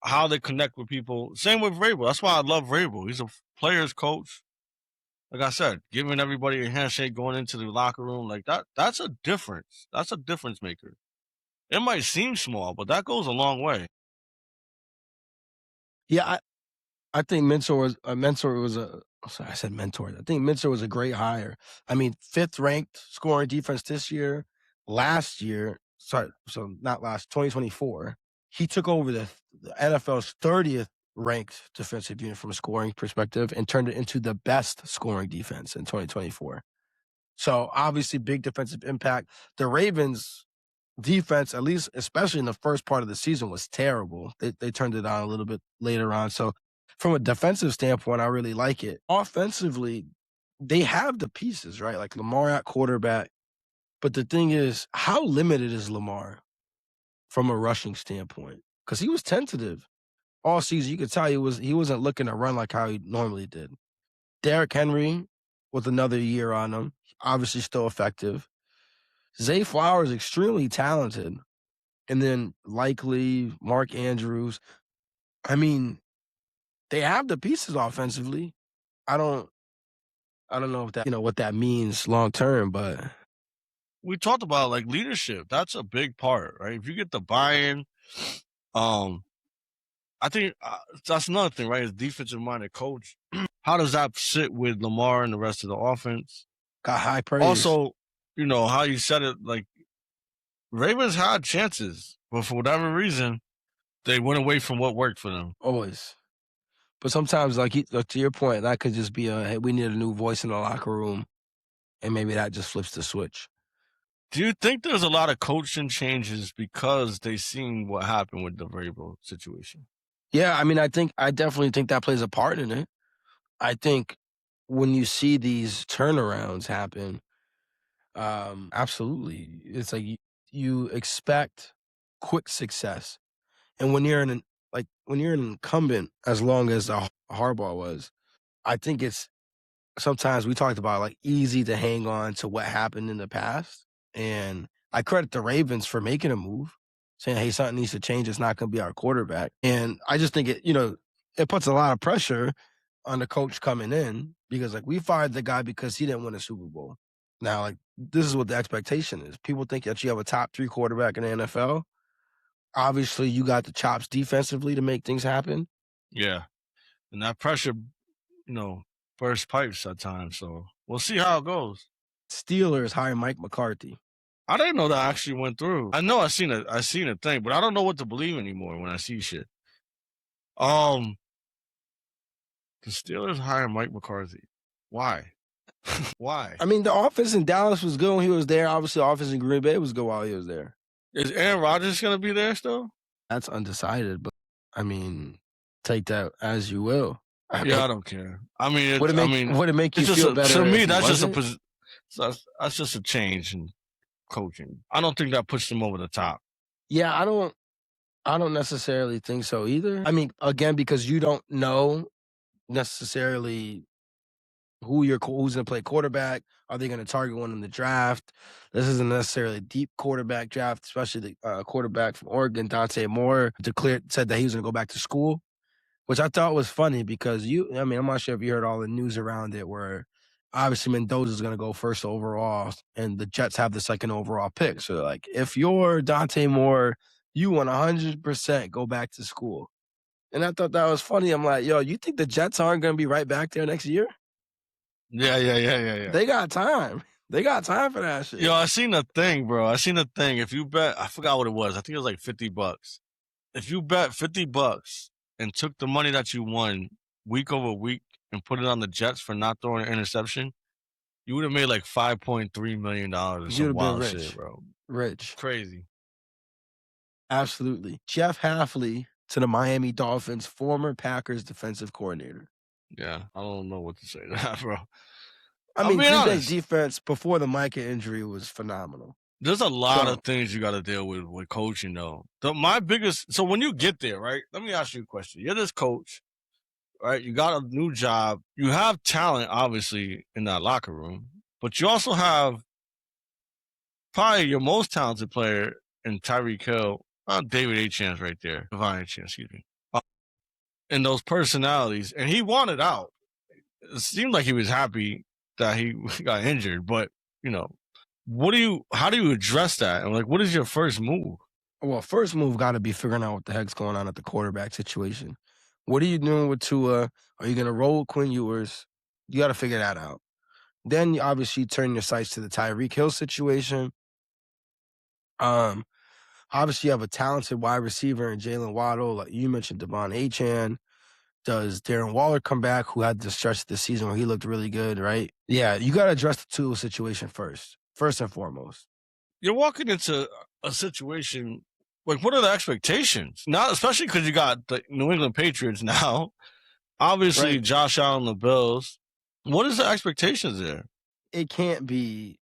how they connect with people. Same with Vrabel. That's why I love Vrabel. He's a player's coach. Like I said, giving everybody a handshake going into the locker room like that. That's a difference. That's a difference maker. It might seem small, but that goes a long way. Yeah, I think Mentor was I said mentor. I think Mentor was a great hire. I mean, 5th ranked scoring defense this year. Last year, 2024, he took over the NFL's 30th ranked defensive unit from a scoring perspective and turned it into the best scoring defense in 2024. So obviously big defensive impact. The Ravens defense, at least especially in the first part of the season, was terrible. They turned it on a little bit later on. So from a defensive standpoint, I really like it. Offensively, they have the pieces, right? Like Lamar at quarterback. But the thing is, how limited is Lamar from a rushing standpoint? Because he was tentative all season. You could tell he wasn't looking to run like how he normally did. Derrick Henry with another year on him. Obviously still effective. Zay Flowers extremely talented. And then Likely, Mark Andrews. I mean, they have the pieces offensively. I don't know if that what that means long term, but we talked about like leadership. That's a big part, right? If you get the buy-in, I think that's another thing, right? Is defensive-minded coach. How does that sit with Lamar and the rest of the offense? Got high praise. Also, how you said it, like Ravens had chances, but for whatever reason, they went away from what worked for them. Always. But sometimes, like to your point, that could just be hey, we need a new voice in the locker room, and maybe that just flips the switch. Do you think there's a lot of coaching changes because they seen what happened with the Vrabel situation? Yeah, I mean, I definitely think that plays a part in it. I think when you see these turnarounds happen, absolutely, it's like you expect quick success, and when you're an incumbent, as long as Harbaugh was, I think it's sometimes we talked about like easy to hang on to what happened in the past, and I credit the Ravens for making a move, saying, "Hey, something needs to change. It's not going to be our quarterback." And I just think it puts a lot of pressure on the coach coming in because like we fired the guy because he didn't win a Super Bowl. Now, like this is what the expectation is. People think that you have a top 3 quarterback in the NFL. Obviously, you got the chops defensively to make things happen. Yeah, and that pressure, burst pipes at times. So we'll see how it goes. Steelers hire Mike McCarthy. I didn't know that actually went through. I know I seen a thing, but I don't know what to believe anymore when I see shit. The Steelers hire Mike McCarthy. Why? Why? I mean, the offense in Dallas was good when he was there. Obviously, the offense in Green Bay was good while he was there. Is Aaron Rodgers going to be there still? That's undecided, but I mean, take that as you will. I don't care. I mean, would it make you feel better? To me, that's just a change in coaching. I don't think that puts them over the top. Yeah, I don't necessarily think so either. I mean, again, because you don't know necessarily who's going to play quarterback. Are they going to target one in the draft? This isn't necessarily a deep quarterback draft, especially the quarterback from Oregon, Dante Moore, said that he was going to go back to school, which I thought was funny because I'm not sure if you heard all the news around it where obviously Mendoza's going to go first overall and the Jets have the second overall pick. So like, if you're Dante Moore, you want 100% go back to school. And I thought that was funny. I'm like, yo, you think the Jets aren't going to be right back there next year? Yeah. They got time. They got time for that shit. Yo, I seen a thing, bro. If you bet, I forgot what it was. I think it was like $50. If you bet $50 and took the money that you won week over week and put it on the Jets for not throwing an interception, you would have made like $5.3 million. You'd have been rich, shit, bro. Rich. Crazy. Absolutely. Jeff Hafley to the Miami Dolphins, former Packers defensive coordinator. Yeah, I don't know what to say to that, bro. I mean, Green Bay's defense before the Micah injury was phenomenal. There's a lot of things you got to deal with coaching, though. So when you get there, right, let me ask you a question. You're this coach, right? You got a new job. You have talent, obviously, in that locker room, but you also have probably your most talented player in Tyreek Hill, David A. Chance right there. Divine A. Chance, excuse me. And those personalities. And he wanted out. It seemed like he was happy that he got injured, but, how do you address that? And like, what is your first move? Well, first move got to be figuring out what the heck's going on at the quarterback situation. What are you doing with Tua? Are you going to roll with Quinn Ewers? You got to figure that out. Then you obviously turn your sights to the Tyreek Hill situation. Obviously you have a talented wide receiver in Jalen Waddle. Like you mentioned, Devon Achane. Does Darren Waller come back, who had the stretch of the season where he looked really good, right? Yeah, you got to address the Tua situation first and foremost. You're walking into a situation, like, what are the expectations? Not especially because you got the New England Patriots now. Obviously, right. Josh Allen, the Bills. What is the expectations there? It can't be,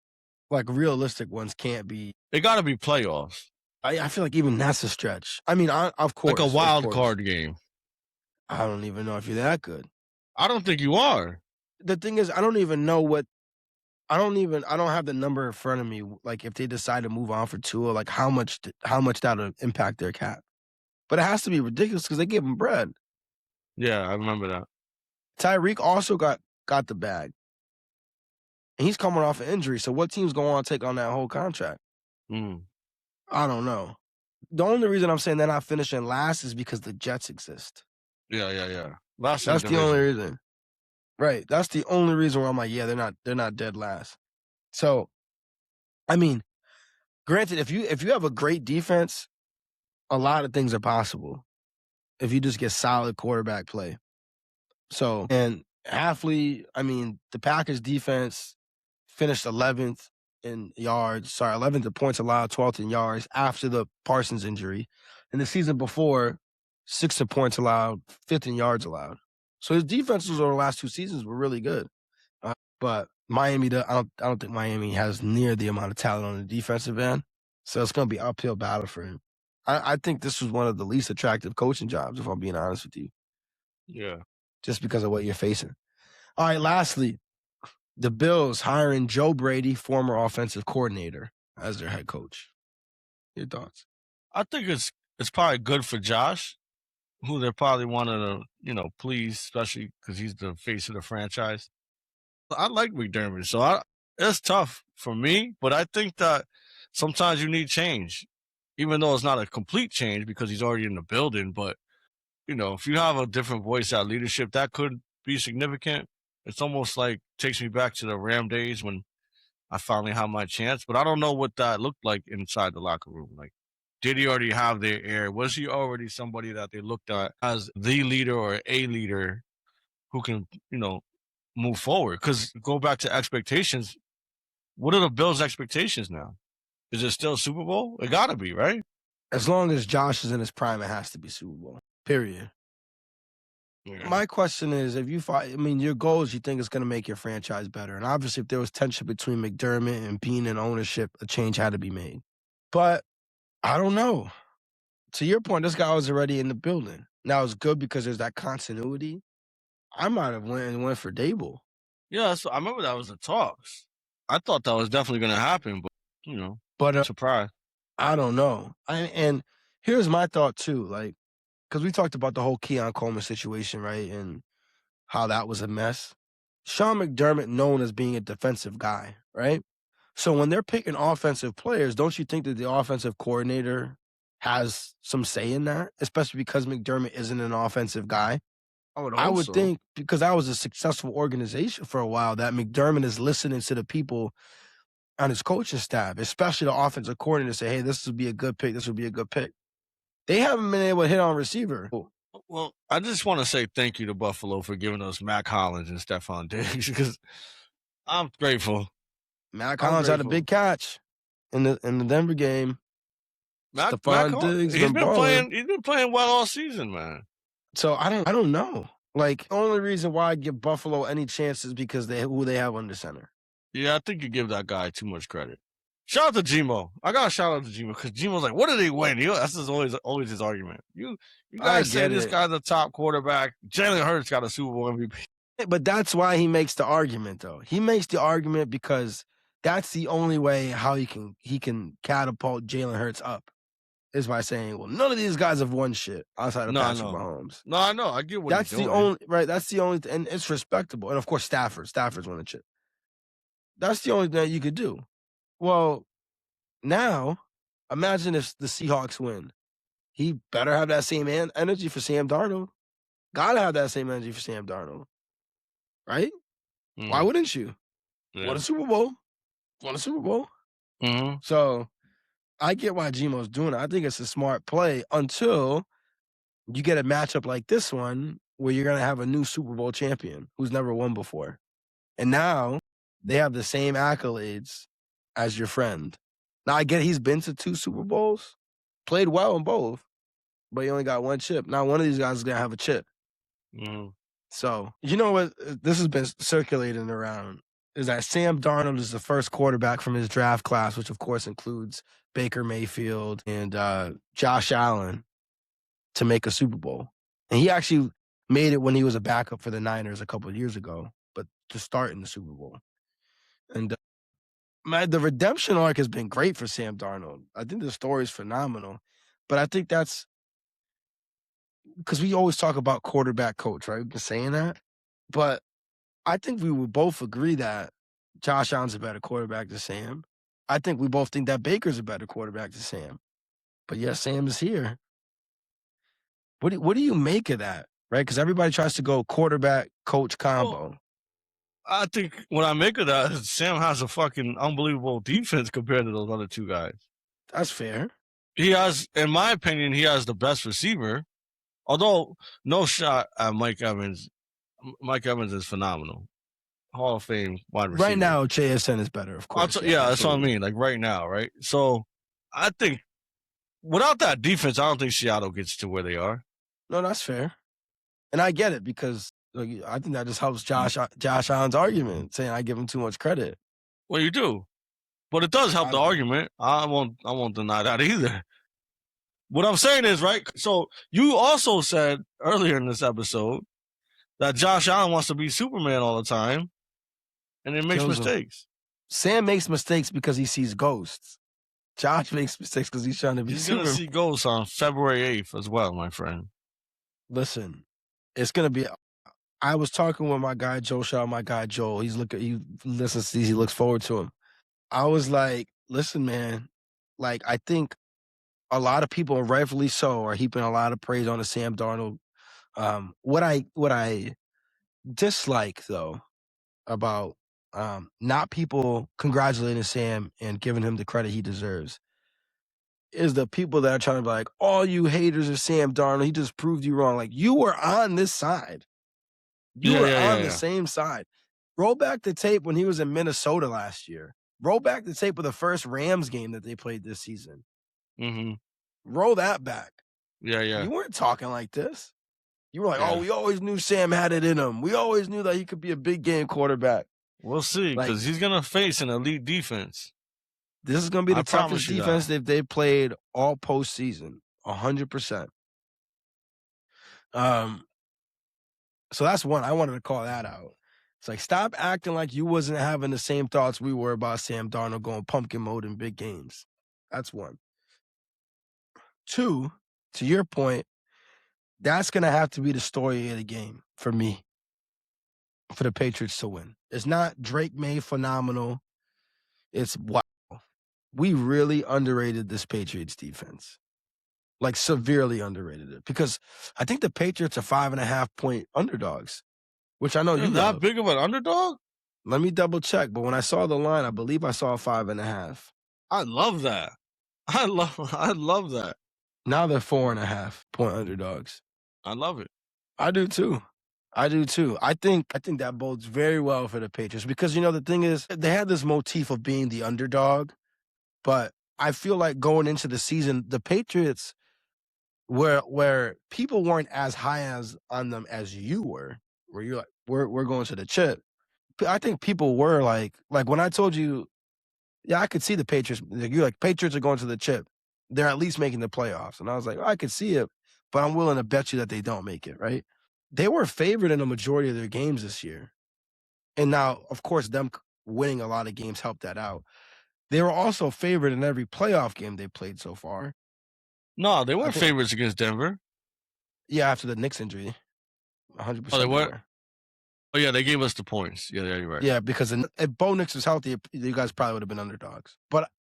like, realistic ones can't be. It got to be playoffs. I feel like even that's a stretch. I mean, of course. Like a wild card game. I don't even know if you're that good. I don't think you are. the thing is, I don't even know what. I don't have the number in front of me. Like if they decide to move on for Tua, like how much that'll impact their cap. But it has to be ridiculous because they give him bread. Yeah, I remember that. Tyreek also got the bag. And he's coming off an injury. So what team's going to want to take on that whole contract? I don't know. The only reason I'm saying they're not finishing last is because the Jets exist. Yeah. That's the only reason. Right. That's the only reason where I'm like, yeah, they're not dead last. So, I mean, granted, if you have a great defense, a lot of things are possible if you just get solid quarterback play. So, and Halfley, I mean, the Packers defense finished 11th in yards, 11th in points allowed, 12th in yards after the Parsons injury. And the season before, 6th in points allowed, 5th in yards allowed. So his defenses over the last 2 seasons were really good. But Miami, I don't think Miami has near the amount of talent on the defensive end. So it's going to be an uphill battle for him. I think this was one of the least attractive coaching jobs, if I'm being honest with you. Yeah. Just because of what you're facing. All right, lastly, the Bills hiring Joe Brady, former offensive coordinator, as their head coach. Your thoughts? I think it's probably good for Josh, who they're probably wanting to, please, especially because he's the face of the franchise. I like McDermott, so it's tough for me, but I think that sometimes you need change, even though it's not a complete change because he's already in the building. But, if you have a different voice at leadership, that could be significant. It's almost like takes me back to the Ram days when I finally had my chance, but I don't know what that looked like inside the locker room. Like, did he already have their air? Was he already somebody that they looked at as the leader or a leader who can, move forward? Because go back to expectations. What are the Bills' expectations now? Is it still Super Bowl? It got to be, right? As long as Josh is in his prime, it has to be Super Bowl. Period. Yeah. My question is, if you fight, your goals, you think it's going to make your franchise better. And obviously, if there was tension between McDermott and Bean and ownership, a change had to be made. But I don't know. To your point, this guy was already in the building. Now, it's good because there's that continuity. I might have went for Dable. Yeah, so I remember that was the talks. I thought that was definitely going to happen, but, surprise. I don't know. And here's my thought, too. Like, because we talked about the whole Keon Coleman situation, right? And how that was a mess. Sean McDermott known as being a defensive guy, right? So when they're picking offensive players, don't you think that the offensive coordinator has some say in that? Especially because McDermott isn't an offensive guy. I would think because that was a successful organization for a while that McDermott is listening to the people on his coaching staff, especially the offensive coordinator, say, hey, this would be a good pick. This would be a good pick. They haven't been able to hit on receiver. Well, I just want to say thank you to Buffalo for giving us Mac Hollins and Stephon Diggs because I'm grateful. Mac Hollins had a big catch in the Denver game. Stephon Diggs he's been playing well all season, man. So I don't know. Like, the only reason why I give Buffalo any chance is because who they have under center. Yeah, I think you give that guy too much credit. Shout out to Gmo. I got to shout out to Gmo because Gmo's like, what did he win? That's always his argument. You guys say this guy's the top quarterback. Jalen Hurts got a Super Bowl MVP. But that's why he makes the argument, though. He makes the argument because that's the only way how he can catapult Jalen Hurts up. Is by saying, well, none of these guys have won shit outside of Patrick Mahomes. No, I know. I get what that's the only right. That's the only, and it's respectable. And of course, Stafford's won the chip. That's the only thing you could do. Well, now imagine if the Seahawks win. He better have that same energy for Sam Darnold. Gotta have that same energy for Sam Darnold, right? Why wouldn't you? Yeah. Won a Super Bowl. Mm-hmm. So I get why Gmo's doing it. I think it's a smart play until you get a matchup like this one where you're going to have a new Super Bowl champion who's never won before. And now they have the same accolades as your friend. Now, I get he's been to 2 Super Bowls, played well in both, but he only got 1 chip. Now, one of these guys is going to have a chip. Mm-hmm. So, you know what? This has been circulating around is that Sam Darnold is the first quarterback from his draft class, which of course includes Baker Mayfield and Josh Allen, to make a Super Bowl. And he actually made it when he was a backup for the Niners a couple of years ago. But to start in the Super Bowl. And man, the redemption arc has been great for Sam Darnold. I think the story is phenomenal. But I think that's because we always talk about quarterback coach, right? We've been saying that. But I think we would both agree that Josh Allen's a better quarterback than Sam. I think we both think that Baker's a better quarterback than Sam. But yeah, Sam is here. What do you make of that, right? Because everybody tries to go quarterback coach combo. Well, I think what I make of that is Sam has a fucking unbelievable defense compared to those other two guys. That's fair. He has, in my opinion, he has the best receiver. Although, no shot at Mike Evans. Mike Evans is phenomenal. Hall of Fame wide receiver. Right now, JSN is better, of course. Yeah, that's what I mean. Like right now, right? So I think without that defense, I don't think Seattle gets to where they are. No, that's fair. And I get it because I think that just helps Josh Allen's argument, saying I give him too much credit. Well, you do. But it does help the argument. I won't deny that either. What I'm saying is, right, so you also said earlier in this episode that Josh Allen wants to be Superman all the time, and it makes mistakes. Sam makes mistakes because he sees ghosts. Josh makes mistakes because he's trying to be Superman. He's going to see ghosts on February 8th as well, my friend. Listen, it's going to be... I was talking with my guy, Joe Shaw, my guy, Joel. He listens to these, he looks forward to him. I was like, listen, man, like, I think a lot of people, and rightfully so, are heaping a lot of praise on the Sam Darnold. What I dislike, though, about not people congratulating Sam and giving him the credit he deserves is the people that are trying to be like, all you haters of Sam Darnold, he just proved you wrong. Like, you were on this side. You were on the same side. Roll back the tape when he was in Minnesota last year. Roll back the tape of the first Rams game that they played this season. Mm-hmm. Roll that back. Yeah. You weren't talking like this. You were like, oh, we always knew Sam had it in him. We always knew that he could be a big game quarterback. We'll see, because he's going to face an elite defense. This is going to be the toughest defense they've played all postseason, 100%. So that's one. I wanted to call that out. It's like, stop acting like you wasn't having the same thoughts we were about Sam Darnold going pumpkin mode in big games. That's one. Two, to your point, that's going to have to be the story of the game for me, for the Patriots to win. It's not Drake Maye phenomenal. It's wow. We really underrated this Patriots defense. Like, severely underrated it. Because I think the Patriots are 5.5-point underdogs, which I know you that big of an underdog? Let me double check. But when I saw the line, I believe I saw 5.5. I love that. I love that. Now they're 4.5-point underdogs. I love it. I do too. I think that bodes very well for the Patriots because, the thing is, they had this motif of being the underdog, but I feel like going into the season, the Patriots, where people weren't as high on them as you were, where you're like, we're going to the chip. I think people were like when I told you, yeah, I could see the Patriots. You're like, Patriots are going to the chip. They're at least making the playoffs. And I was like, I could see it, but I'm willing to bet you that they don't make it, right? They were favored in a majority of their games this year. And now, of course, them winning a lot of games helped that out. They were also favored in every playoff game they played so far. No, they weren't favorites against Denver. Yeah, after the Knicks injury. 100%. Oh, they were? Oh, yeah, they gave us the points. Yeah, you're right. Yeah, because if Bo Nix was healthy, you guys probably would have been underdogs. But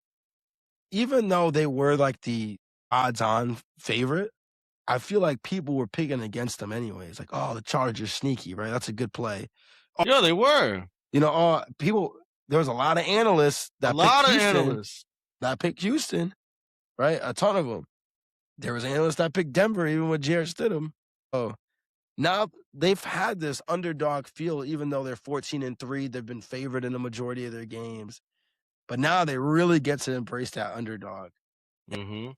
even though they were like the odds-on favorite, I feel like people were picking against them anyways. Like, oh, the Chargers sneaky, right? That's a good play. Oh, yeah, they were. People, there was a lot of analysts that picked Houston, right? A ton of them. There was analysts that picked Denver, even with Jarrett Stidham. Oh, now they've had this underdog feel, even though they're 14-3. They've been favored in the majority of their games. But now they really get to embrace that underdog. Mm-hmm.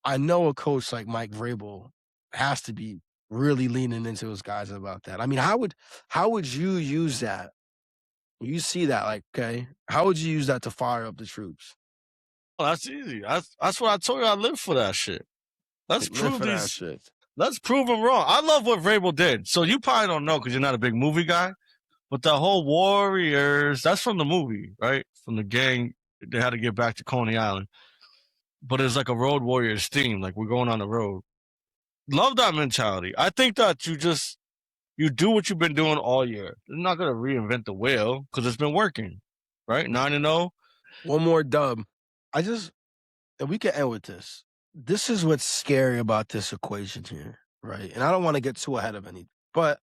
I know a coach like Mike Vrabel has to be really leaning into his guys about that. I mean, how would you use that? You see that, like, okay, how would you use that to fire up the troops? Oh, that's easy. That's what I told you. I live for that shit. Let's prove them wrong. I love what Vrabel did. So you probably don't know because you're not a big movie guy, But the whole Warriors, that's from the movie, right? From the gang, they had to get back to Coney Island. But it's like a Road Warriors theme, like we're going on the road. Love that mentality. I think that you do what you've been doing all year. You're not gonna reinvent the wheel because it's been working, right? 9-0. One more dub. And we can end with this. This is what's scary about this equation here, right? And I don't want to get too ahead of anything, but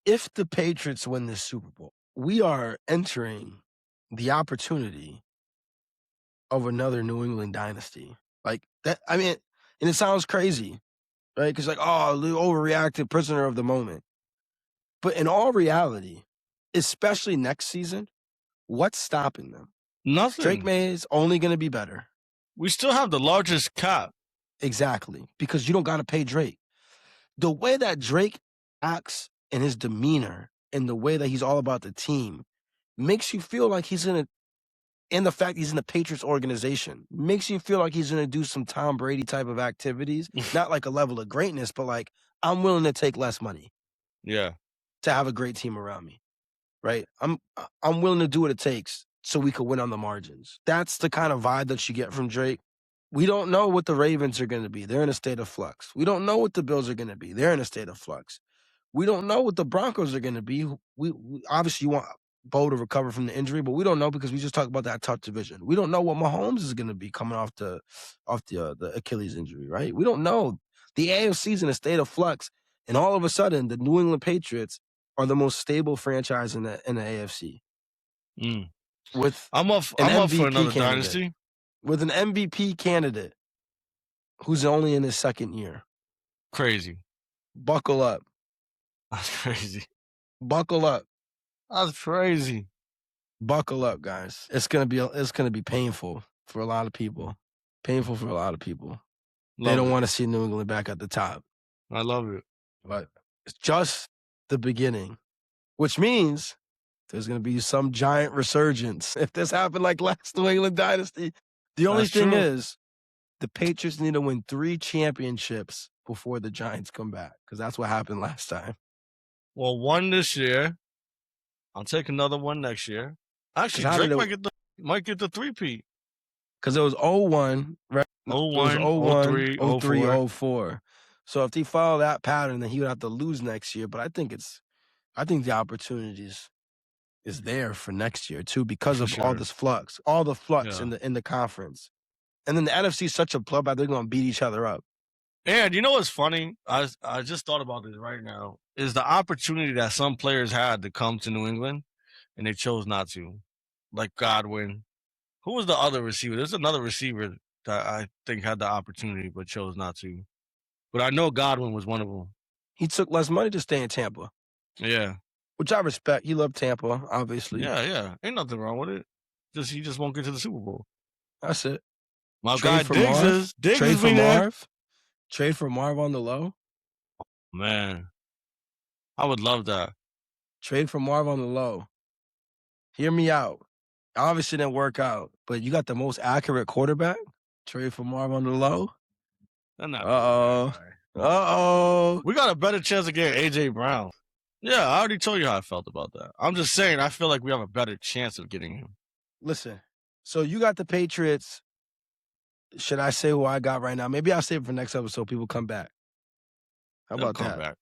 if the Patriots win this Super Bowl, we are entering the opportunity of another New England dynasty. Like that, I mean, and it sounds crazy, right? Because the overreacted prisoner of the moment. But in all reality, especially next season, what's stopping them? Nothing. Drake Maye is only going to be better. We still have the largest cap. Exactly, because you don't got to pay Drake. The way that Drake acts and his demeanor and the way that he's all about the team makes you feel like he's and the fact he's in the Patriots organization makes you feel like he's going to do some Tom Brady type of activities, not like a level of greatness, but like I'm willing to take less money. Yeah. To have a great team around me, right? I'm willing to do what it takes so we could win on the margins. That's the kind of vibe that you get from Drake. We don't know what the Ravens are going to be. They're in a state of flux. We don't know what the Bills are going to be. They're in a state of flux. We don't know what the Broncos are going to be. We obviously want Bo to recover from the injury, but we don't know because we just talked about that tough division. We don't know what Mahomes is going to be coming off the Achilles injury, right? We don't know. The AFC's in a state of flux, and all of a sudden, the New England Patriots are the most stable franchise in the AFC. I'm up for another dynasty. With an MVP candidate who's only in his second year. Crazy. Buckle up. That's crazy. Buckle up. That's crazy. Buckle up, guys. It's gonna be painful for a lot of people. Painful for a lot of people. They don't want to see New England back at the top. I love it. But it's just the beginning, which means there's going to be some giant resurgence. If this happened like last New England dynasty, the only thing is the Patriots need to win 3 championships before the Giants come back because that's what happened last time. Well, 1 this year. I'll take another 1 next year. Actually, Drake might get the 3-peat. Because it was 0-1, right? 0-1, 0-3, 0-3, 0-4. So if they follow that pattern, then he would have to lose next year. But I think the opportunities is there for next year too because of all this flux, in the conference. And then the NFC is such a bloodbath; they're going to beat each other up. And you know what's funny? I just thought about this right now. Is the opportunity that some players had to come to New England, and they chose not to, like Godwin. Who was the other receiver? There's another receiver that I think had the opportunity but chose not to. But I know Godwin was one of them. He took less money to stay in Tampa. Yeah. Which I respect. He loved Tampa, obviously. Yeah. Ain't nothing wrong with it. He just won't get to the Super Bowl. That's it. My guy Diggs Trade for Marv. Trade for Marv on the low. Man. I would love that. Trade for Marv on the low. Hear me out. Obviously didn't work out, but you got the most accurate quarterback. Trade for Marv on the low. Uh-oh. We got a better chance of getting A.J. Brown. Yeah, I already told you how I felt about that. I'm just saying I feel like we have a better chance of getting him. Listen, so you got the Patriots. Should I say who I got right now? Maybe I'll save it for next episode. People come back. How about that?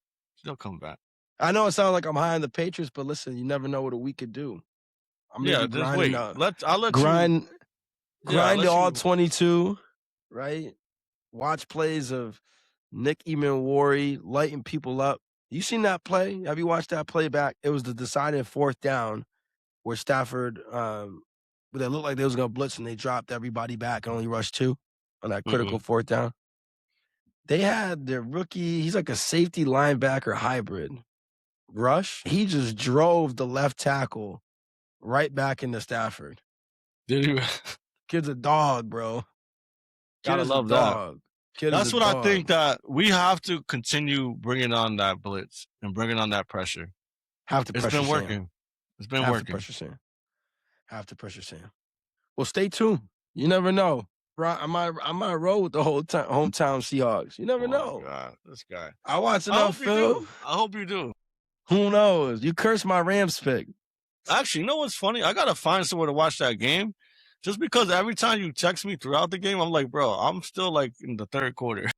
They'll come back. I know it sounds like I'm high on the Patriots, but listen, you never know what a week could do. Just wait. I'll let grind you all 22, right? Watch plays of Nick Emanwari lighting people up. You seen that play? Have you watched that play back? It was the deciding 4th down where Stafford, they looked like they was going to blitz and they dropped everybody back and only rushed 2 on that critical 4th down. They had their rookie, he's like a safety linebacker hybrid. Rush, he just drove the left tackle right back into Stafford. Did he? Kid's a dog, bro. Gotta love that. That's what I think, that we have to continue bringing on that blitz and bringing on that pressure. It's been working. It's been working. Have to pressure Sam. Well, stay tuned. You never know. I might roll with the whole hometown Seahawks. You never know. God, this guy. I watch enough film. I hope you do. Who knows? You cursed my Rams pick. Actually, you know what's funny? I gotta find somewhere to watch that game, just because every time you text me throughout the game, I'm like, bro, I'm still like in the third quarter.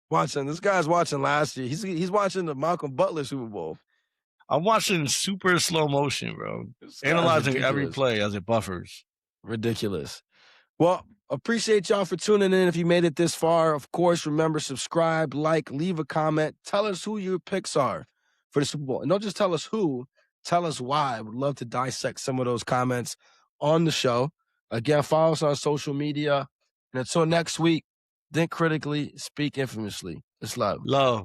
Watching this guy's watching last year. He's watching the Malcolm Butler Super Bowl. I'm watching super slow motion, bro. Analyzing every play as it buffers. Ridiculous. Well, appreciate y'all for tuning in. If you made it this far, of course, remember, subscribe, like, leave a comment. Tell us who your picks are for the Super Bowl. And don't just tell us who, tell us why. I would love to dissect some of those comments on the show. Again, follow us on social media. And until next week, think critically, speak infamously. It's love. Love.